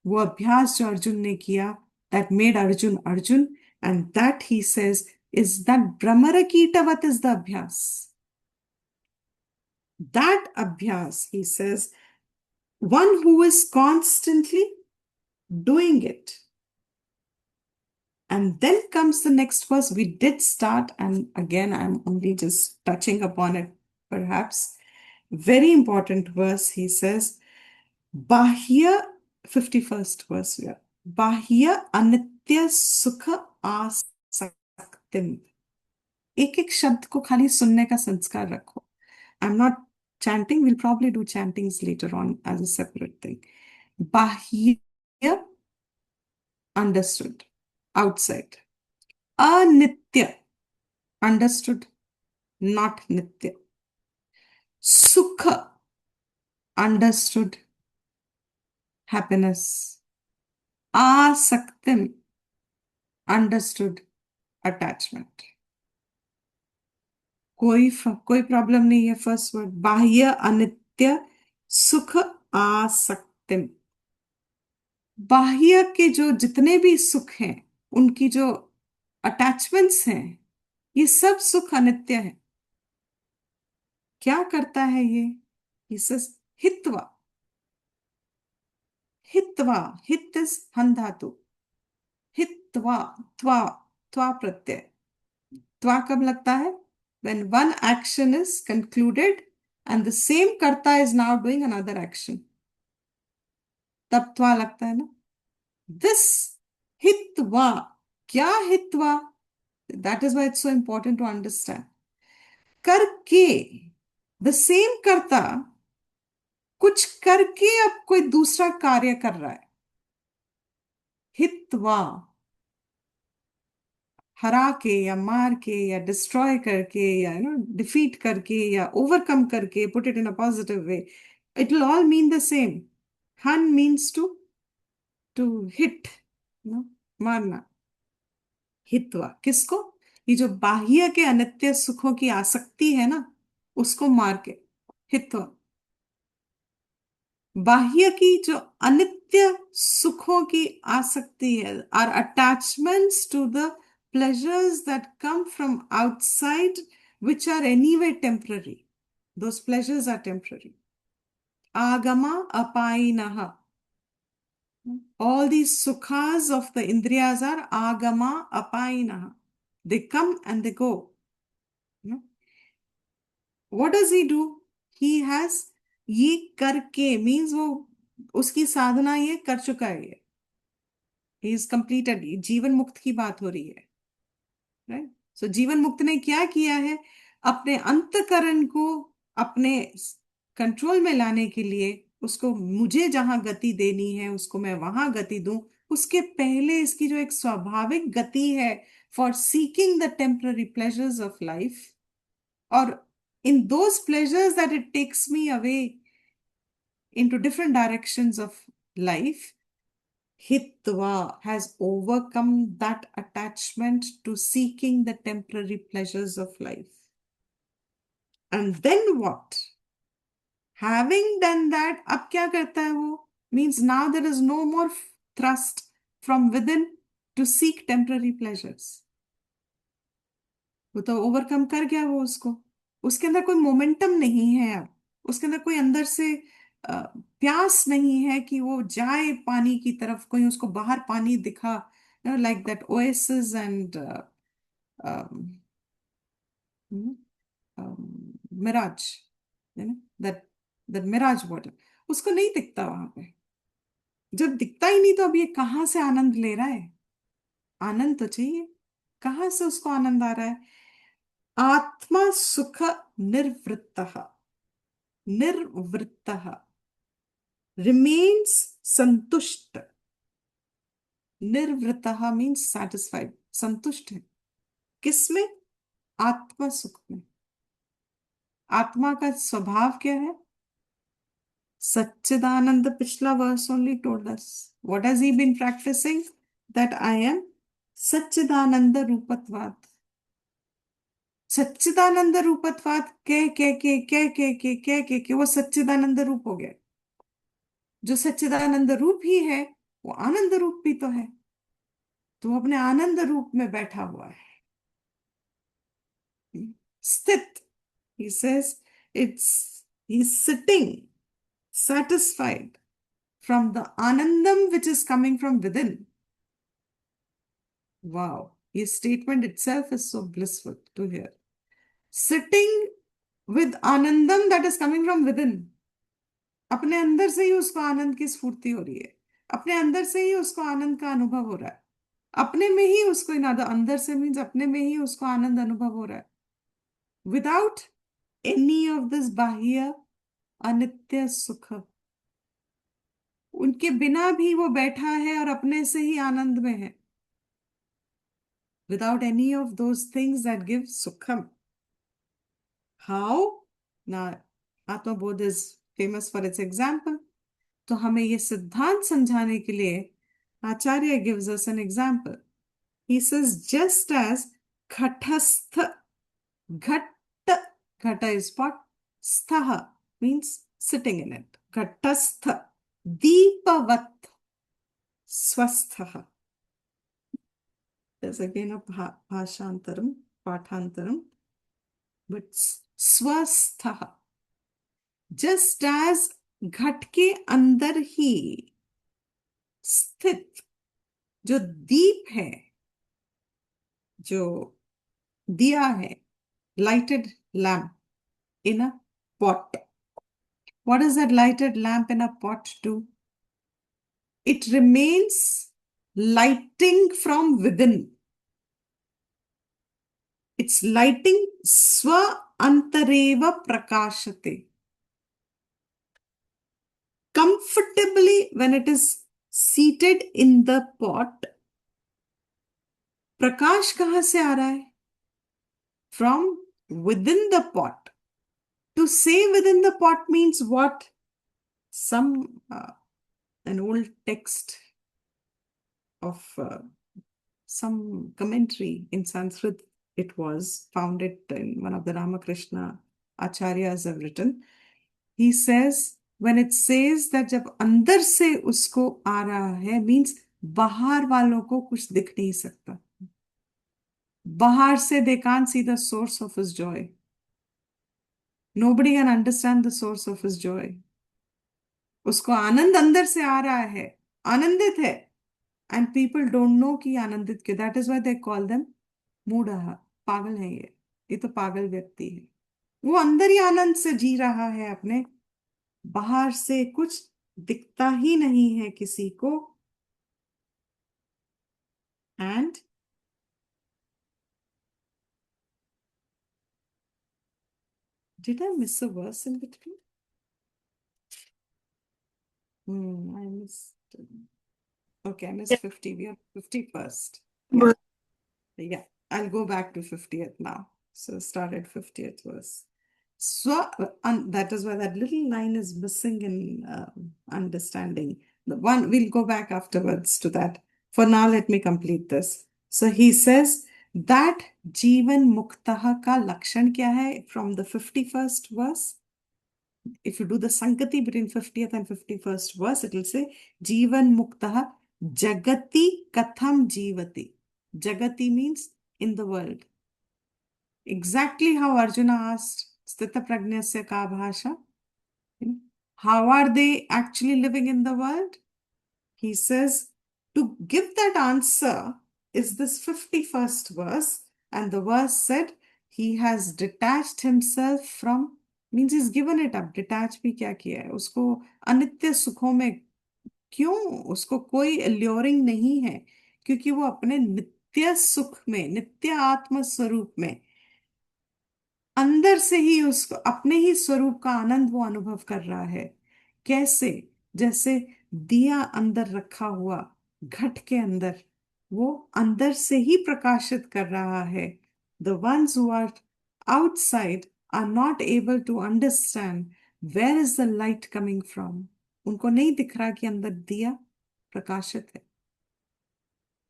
वो अभ्यास जो अर्जुन ने किया, that made Arjun Arjun, and that he says is that भ्रमर कीटवत इज द अभ्यास. दैट अभ्यास, he says, one who is constantly doing it. And then comes the next verse. We did start, and again, I'm only just touching upon it, perhaps. Very important verse. He says, Bahya, 51st verse here. Bahya anitya sukha asaktim. एक एक शब्द को खाली सुनने का संस्कार रखो. I'm not chanting. We'll probably do chantings later on as a separate thing. Bahya, understood, outside. Anitya, understood, not nitya. Sukha, understood, happiness. Asaktim, understood, attachment. कोई प्रॉब्लम नहीं है. फर्स्ट वर्ड, बाह्य अनित्य सुख आसक्तिम. बाह्य के जो जितने भी सुख हैं, उनकी जो अटैचमेंट्स हैं, ये सब सुख अनित्य है. क्या करता है ये? हित्वा. हित्वा, हित इज हन धातु. हित्वा, त्वा, त्वा प्रत्यय. त्वा कब लगता है? when one action is concluded and the same karta is now doing another action, तब त्वा लगता है ना. this hitva, क्या hitva? That is why it's so important to understand. करके, the same कर्ता कुछ करके अब कोई दूसरा कार्य कर रहा है. हित्वा, हरा के या मार के या डिस्ट्रॉय करके या डिफीट करके या ओवरकम करके, put it in a positive way, it will all mean the same. हन मीन्स टू हिट, मारना. हित्वा किसको? ये जो बाह्य के अनित्य सुखों की आसक्ति है ना, उसको मार के. हित्वा, बाह्य की जो अनित्य सुखों की आसक्ति है, or attachments to the pleasures that come from outside, which are anyway temporary. Those pleasures are temporary. Agama apainaha. All these sukhas of the indriyas are agama apainaha. They come and they go. What does he do? He has ये करके means वो उसकी साधना ये कर चुका है. ये he is completed. जीवन मुक्त की बात हो रही है. राइट. सो जीवन मुक्त ने क्या किया है? अपने अंतकरण को अपने कंट्रोल में लाने के लिए, उसको मुझे जहां गति देनी है उसको मैं वहां गति दूं, उसके पहले इसकी जो एक स्वाभाविक गति है for seeking the temporary pleasures of life, or in those pleasures that it takes me away into different directions of life, Hitva has overcome that attachment to seeking the temporary pleasures of life. And then what? Having done that, अब क्या करता है वो? Means now there is no more thrust from within to seek temporary pleasures. वो तो overcome कर गया वो उसको, उसके अंदर कोई मोमेंटम नहीं है अब, उसके अंदर कोई अंदर से प्यास नहीं है कि वो जाए पानी की तरफ, कोई उसको बाहर पानी दिखा, like that oasis and mirage, that that mirage water, उसको नहीं दिखता वहां पे। जब दिखता ही नहीं तो अब ये कहाँ से आनंद ले रहा है? आनंद तो चाहिए, कहाँ से उसको आनंद आ रहा है? आत्मा सुख निर्वृत्तः, निर्वृत्तः remains संतुष्ट, निर्वृत्तः मीन्स satisfied, संतुष्ट है किसमें? आत्मा सुख में। आत्मा का स्वभाव क्या है? सच्चिदानंद पिछला verse only told us what has he been practising, that I am सच्चिदानंद रूपत्वात्। सच्चिदानंद रूपत्वात् कह कह के कह कह के कह कह के वो सच्चिदानंद रूप हो गया। जो सच्चिदानंद रूप ही है वो आनंद रूप भी तो है, तो वो अपने आनंद रूप में बैठा हुआ है, स्थित। he says it's he's sitting satisfied from the anandam which is coming from within. Wow, his statement itself is so blissful to hear. Sitting with anandam that is coming from within, अपने अंदर से ही उसको आनंद की स्फूर्ति हो रही है, अपने अंदर से ही उसको आनंद का अनुभव हो रहा है, अपने में ही उसको अंदर से मीन्स अपने में ही उसको आनंद अनुभव हो रहा है, विदाउट एनी ऑफ दिस बाह्य अनित्य सुख। उनके बिना भी वो बैठा है और अपने से ही आनंद में है, without any of those things that give सुखम। हाउ? ना Atmabodh is famous for its example. तो हमें ये सिद्धांत समझाने के लिए आचार्य gives us an example. He says just as घटस्थ, घट, घट इज पॉट, स्थः मीन्स सिटिंग इन इट, घटस्थ दीपवत् स्वस्थः। there's again a bhashantaram, pathantaram, but स्वस्थः, just as घट के अंदर ही स्थित जो दीप है, जो दिया है, lighted lamp in a pot. What does that lighted lamp in a pot do? It remains lighting from within. It's lighting swa antareva prakashate. Comfortably when it is seated in the pot, प्रकाश कहां से आ रहा है? From within the pot. To say within the pot means what? Some an old text of some commentary in Sanskrit, it was found it in one of the Ramakrishna acharyas have written. He says when it says that जब अंदर से उसको आ रहा है means बाहर वालों को कुछ दिख नहीं सकता, बाहर से they can't see the source of his joy. Nobody can understand the source of his joy. उसको आनंद अंदर से आ रहा है, आनंदित है, एंड पीपल डोंट नो कि आनंदित क्यों। That is why they call them मूढ़ः, पागल है ये तो पागल व्यक्ति है। वो अंदर ही आनंद से जी रहा है अपने, बाहर से कुछ दिखता ही नहीं है किसी को। And did I miss a verse in between? I missed. Okay, I missed 50. We are 51st. Yeah. Yeah, I'll go back to 50th now. So start at 50th verse. So, and that is why that little line is missing in understanding. The one, we'll go back afterwards to that. For now, let me complete this. So he says that Jivan Muktaha ka lakshan kya hai from the 51st verse. If you do the Sankati between 50th and 51st verse, it will say Jivan Muktaha Jagati Katham Jivati. Jagati means in the world. Exactly how Arjuna asked Sthita Pragnasya ka bhasha. How are they actually living in the world? He says, to give that answer is this 51st verse. And the verse said, he has detached himself from, means he's given it up. Detach भी क्या किया है? उसको अनित्य सुखों में क्यों? उसको कोई alluring नहीं है, क्योंकि वो अपने नित्य सुख में, नित्य आत्म स्वरूप में अंदर से ही उसको अपने ही स्वरूप का आनंद वो अनुभव कर रहा है। कैसे? जैसे दिया अंदर रखा हुआ घट के अंदर, वो अंदर से ही प्रकाशित कर रहा है। The ones who are outside are not able to understand where is the light coming from. उनको नहीं दिख रहा कि अंदर दिया प्रकाशित है।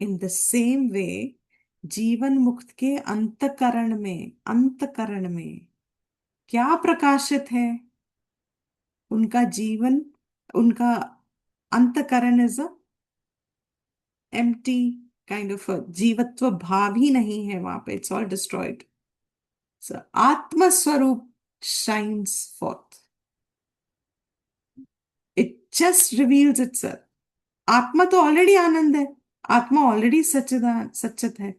इन द सेम वे जीवन मुक्त के अंतकरण में क्या प्रकाशित है? उनका जीवन, उनका अंतकरण is a empty kind of जीवत्व भाव ही नहीं है वहां पे, इट्स ऑल डिस्ट्रॉयड। सो आत्म स्वरूप shines forth, it just reveals itself. आत्मा तो ऑलरेडी आनंद है, आत्मा ऑलरेडी सच्चिदान सच्चित है।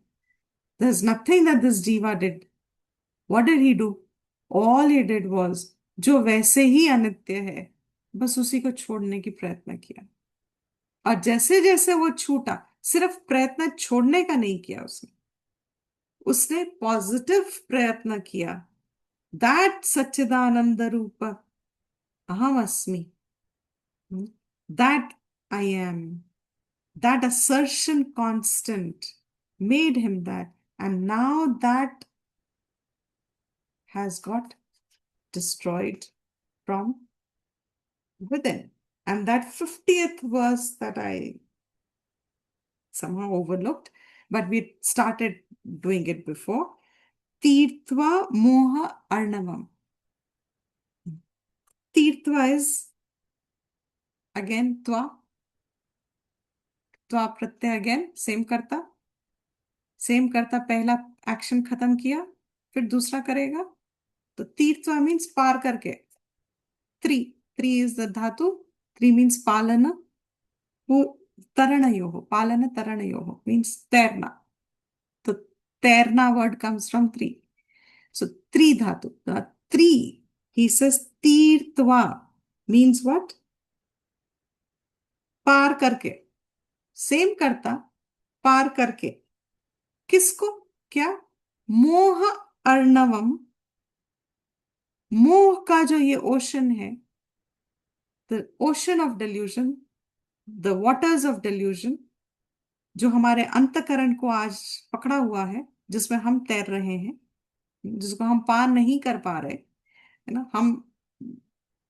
There is nothing that this जीवा did. What did he do? All he did was, जो वैसे ही अनित्य है, बस उसी को छोड़ने की प्रयत्न किया। और जैसे जैसे वो छूटा, सिर्फ प्रयत्न छोड़ने का नहीं किया उसने, उसने पॉजिटिव प्रयत्न किया। दैट सच्चिदानंद रूप अहम अस्मि, that I M, that assertion constant made him that, and now that has got destroyed from within. And that 50th verse that I somehow overlooked, but we started doing it before. Tirtva Moha Arnavam. Tirtva is again Tva. Tva Pratyay again, same करता, पहला action खत्म किया, फिर दूसरा करेगा। तो तीर्थवा means पार करके। त्री, त्री इज द धातु, त्री मीन्स पालन, वो तरणयोः, पालन तरणयोः मीन्स तैरना। तो तैरना वर्ड कम्स फ्रॉम त्री। So tri dhatu, the tri, he says tirtva means what? पार करके, सेम करता, पार करके। किसको? क्या? मोह अर्णवम, मोह का जो ये ओशन है, the ocean of delusion, the waters of delusion, जो हमारे अंतकरण को आज पकड़ा हुआ है, जिसमें हम तैर रहे हैं, जिसको हम पार नहीं कर पा रहे, है ना। हम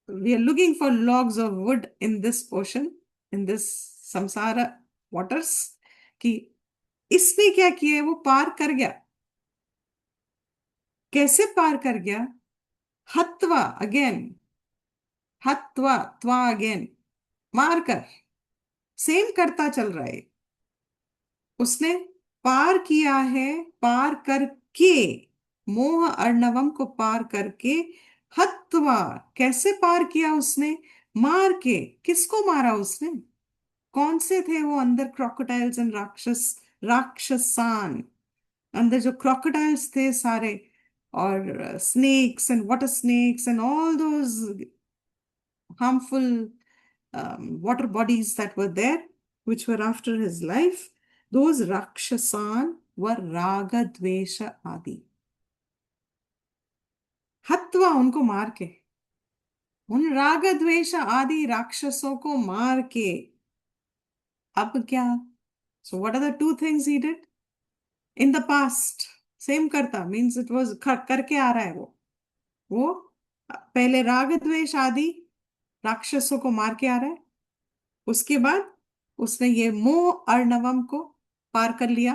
we are looking for logs of wood in this ocean, in this samsara waters, कि इसने क्या किया? वो पार कर गया। कैसे पार कर गया? हत्वा अगेन, हत्वा, त्वा अगेन, मार कर, सेम करता चल रहा है। उसने पार किया है, पार करके, मोह अर्णवम को पार करके। हत्वा, कैसे पार किया उसने? मार के। किसको मारा उसने? कौन से थे वो अंदर? क्रोकोडाइल्स एंड राक्षसान, अंदर जो क्रोकोडाइल्स थे सारे, और snakes and water snakes and all those harmful water bodies that were there, which were after his life. Those rakshasan were raga dvesha adi। हत्वा, उनको मार के, उन राग द्वेष आदि राक्षसों को मार के। अब क्या? So what are the two things he did in the past? Same करता मीन्स इट वाज करके आ रहा है वो पहले राग द्वेष आदि राक्षसों को मार के आ रहा है। उसके बाद उसने ये मोह अर्णवम को पार कर लिया।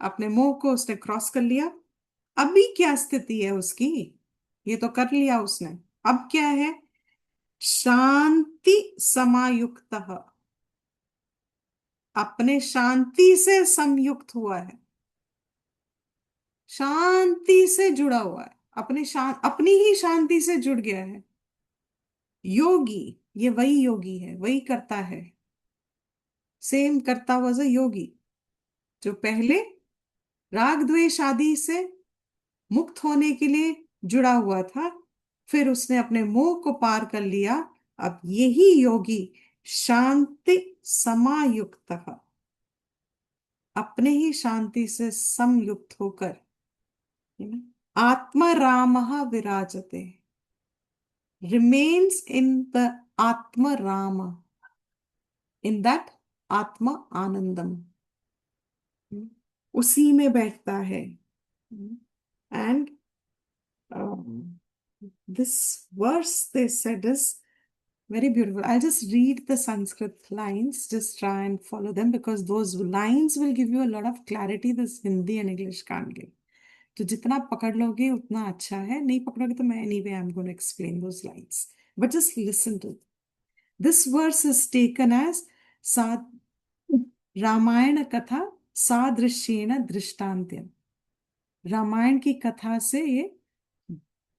अपने मोह को उसने क्रॉस कर लिया। अभी क्या स्थिति है उसकी? ये तो कर लिया उसने। अब क्या है? शांति समायुक्त, अपने शांति से संयुक्त हुआ है, शांति से जुड़ा हुआ है, अपनी ही शांति से जुड़ गया है। योगी, ये वही योगी है, वही करता है। सेम करता वॉज अ योगी जो पहले राग द्वेष आदि से मुक्त होने के लिए जुड़ा हुआ था, फिर उसने अपने मोह को पार कर लिया। अब यही योगी शांति समायुक्त, अपने ही शांति से समयुक्त होकर आत्मरामः विराजते, remains in the Atma Rama, in that Atma Anandam, उसी में बैठता है। And this verse they said is very beautiful. I'll just read the Sanskrit lines, just try and follow them because those lines will give you a lot of clarity this Hindi and English can't give. तो जितना पकड़ लोगे उतना अच्छा है, नहीं पकड़ोगे तो मैं anyway I'm going to explain those lines. But just listen to it. This verse is taken as सा रामायण कथा सादृश्येन दृष्टान्त्यम। रामायण की कथा से ये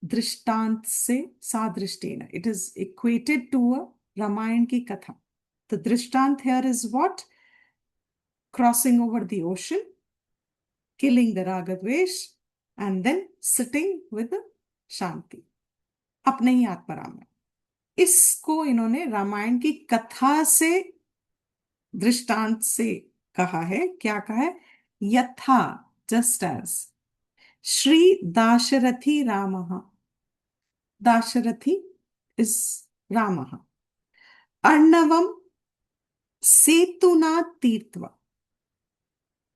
दृष्टांत से सादृष्टेन, it is equated to a Ramayana की कथा। द दृष्टांत here is what? Crossing over the ocean, killing the ragadvesh, and then sitting with the shanti, अपने ही आत्माराम में। इसको इन्होंने रामायण की कथा से दृष्टांत से कहा है। क्या कहा है? यथा, जस्ट एज श्री दाशरथी रामः, दाशरथी इज रामः, अर्णवम सेतुना तीर्थवा,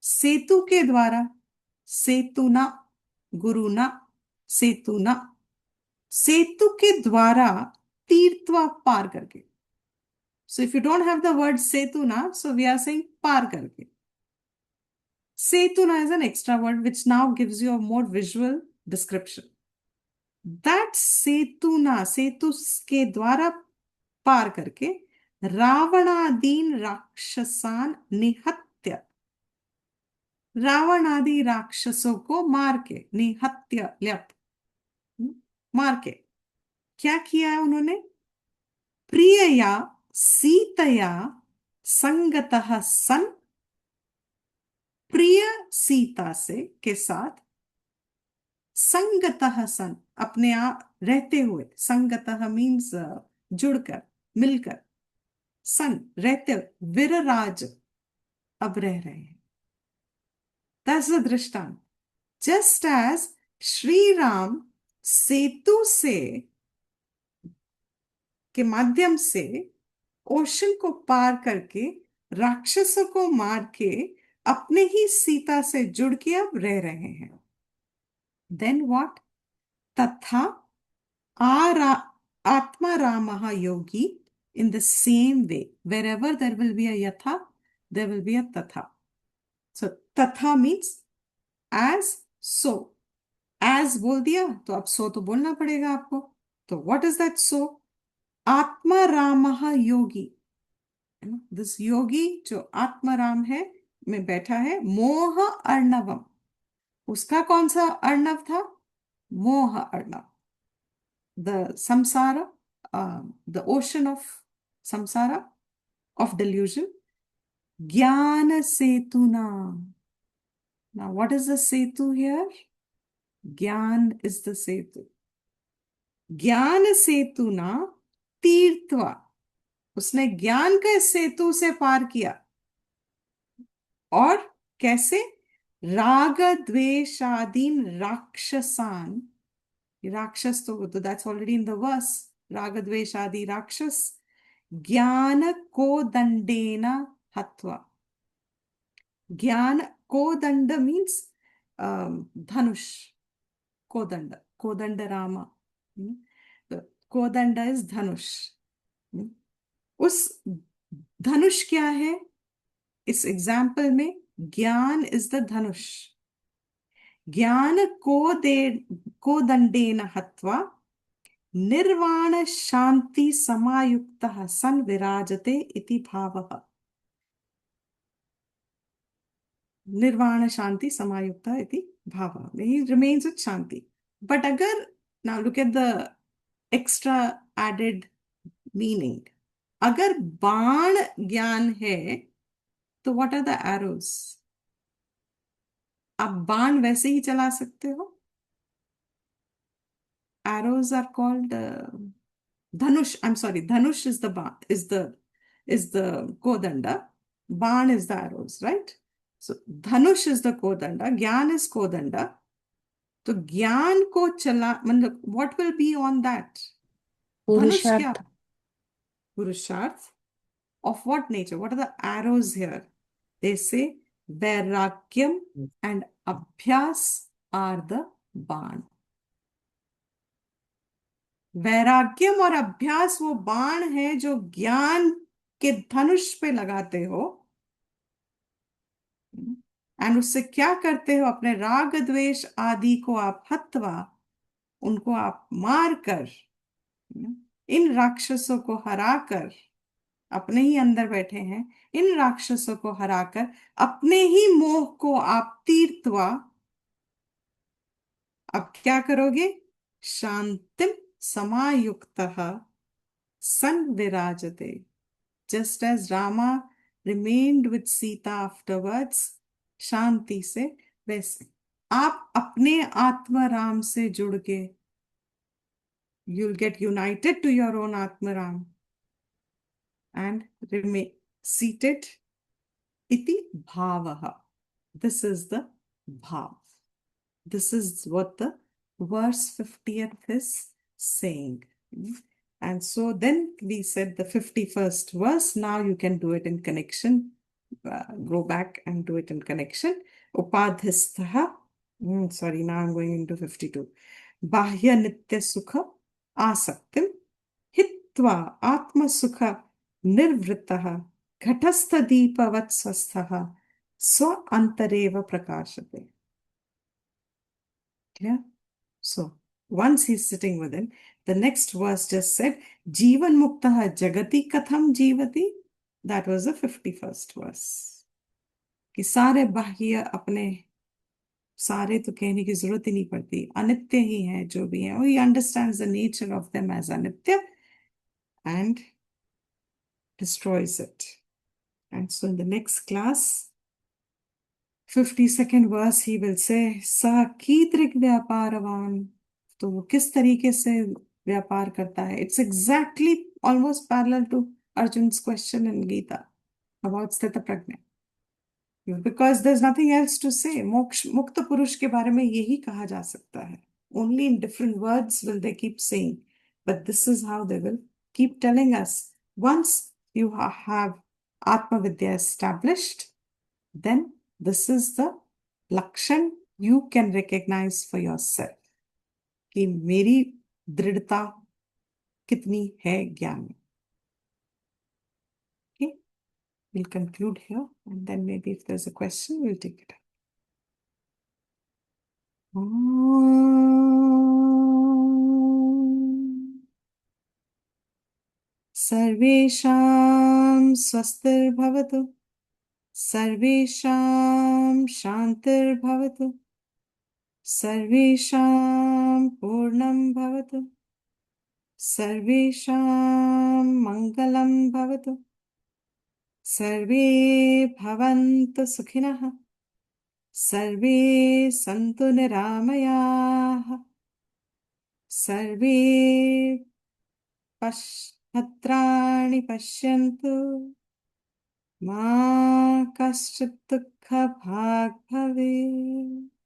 सेतु के द्वारा, सेतुना, गुरुना, सेतुना, सेतु के द्वारा तीर्थवा, पार करके। So if you don't have the word setuna, so we are saying par karke. Setuna is an extra word which now gives you a more visual description. That setuna, सेतु के द्वारा पार करके रावणादीन राक्षसान निहत्य, रावण आदि राक्षसों को मार के, निहत्य ल्यप, मार के क्या किया है उन्होंने? प्रियया सीतया संगतः सन, प्रिय सीता से के साथ, संगतः सन, अपने आप रहते हुए, संगतः मीन्स जुड़कर, मिलकर, सन रहते हुए, विरराज, अब रह रहे हैं। दैट्स द दृष्टांत। जस्ट एज श्री राम सेतु से के माध्यम से ओशन को पार करके राक्षसों को मार के अपने ही सीता से जुड़ के अब रह रहे हैं। Then what? तथा आरा आत्मा रामः योगी, in the same way, wherever there will be a yatha, there will be a tatha. So tatha means as, so, as बोल दिया तो अब so तो बोलना पड़ेगा आपको। तो what is that so? आत्मा रामः योगी, दिस योगी जो आत्मा राम है में बैठा है, मोह अर्णवम, उसका कौन सा अर्णव था? मोह Arnav, the samsara, the ocean of samsara, of delusion. Jnana setuna. Now, what is the setu here? Jnana is the setu. Jnana setuna तीर्थवा, उसने ज्ञान के सेतु से पार किया। और कैसे? राग द्वेषादीन राक्षसान, राक्षस तो that's already in the verse, राग द्वेष आदि राक्षस ज्ञान को दंडेन हत्वा, ज्ञान को दंड मीन्स धनुष, कोदंड, कोदंड रामा। तो कोदंड इज धनुष। हम्म, उस धनुष क्या है? इस एग्जाम्पल में ज्ञान इज द धनुष। ज्ञान कोदंडेन हत्वा निर्वाण शांति समायुक्तः सन् विराजते इति भावः। निर्वाण शांति समायुक्तः इति भावः, he remains with Shanti. But अगर, now look at the extra added meaning, अगर बाण ज्ञान है तो what are the arrows? आप बाण वैसे ही चला सकते हो। arrows are called dhanush, I'm sorry, dhanush is the kodanda, ban is the arrows, right? So dhanush is the kodanda, gyan is kodanda। तो ज्ञान को चला, मतलब what will be on that? धनुष क्या? पुरुषार्थ। पुरुषार्थ of what nature? What are the arrows here? They say vairagyam and abhyas are the बाण। वैराग्यम और अभ्यास वो बाण है जो ज्ञान के धनुष पे लगाते हो। एंड उससे क्या करते हो? अपने राग द्वेष आदि को आप हत्वा, उनको आप मार कर, इन राक्षसों को हराकर, अपने ही अंदर बैठे हैं, इन राक्षसों को हराकर अपने ही मोह को आप तीर्थवा, अब क्या करोगे? शांतिम समायुक्तः सन विराजते। Just as Rama remained with Sita afterwards, शांति से, वैसे आप अपने आत्मा राम से जुड़ के, you'll get united to your own Atma Ram and remain seated iti bhavaha. This is the bhav. This is what the verse 50th is saying. And so then we said the 51st verse. Now you can do it in connection. Go back and do it in connection. Upadhistha. Sorry, now I'm going into 52. Bahya nitya sukha asaktim hitva atma sukha nirvrittah ghatastha deepavat swastha swa antareva prakashate. Clear? So, once he's sitting within, the next verse just said, Jivan Muktaha Jagati Katham Jivati. That was the 51st verse. कि सारे बाह्य अपने, सारे तो कहने की जरूरत ही नहीं पड़ती, अनित्य ही है जो भी है। He understands the nature of them as anitya and destroys it. And so in the next class, 52nd verse, he will say, सा कीदृक् व्यापारवान। तो वो किस तरीके से व्यापार करता है? It's exactly almost parallel to Arjun's question in Gita about स्थित प्रज्ञ, because there's nothing else to say। मोक्ष मुक्त पुरुष के बारे में यही कहा जा सकता है। Only in different words will they keep saying, but this is how they will keep telling us. Once you have Atma Vidya established, then this is the lakshan you can recognize for yourself कि मेरी दृढ़ता कितनी है ज्ञान में। Okay, we'll conclude here and then maybe if there's a question we'll take it up. सर्वेषां स्वस्तिर्भवतु, सर्वेषां शान्तिर्भवतु, सर्वेषां पूर्णं भवतु, सर्वेषां मङ्गलं भवतु, सर्वे भवन्तु सुखिनः, सर्वे सन्तु निरामयाः, सर्वे भद्राणि पश्यन्तु, मा कश्चित् दुःखभाग् भवेत्।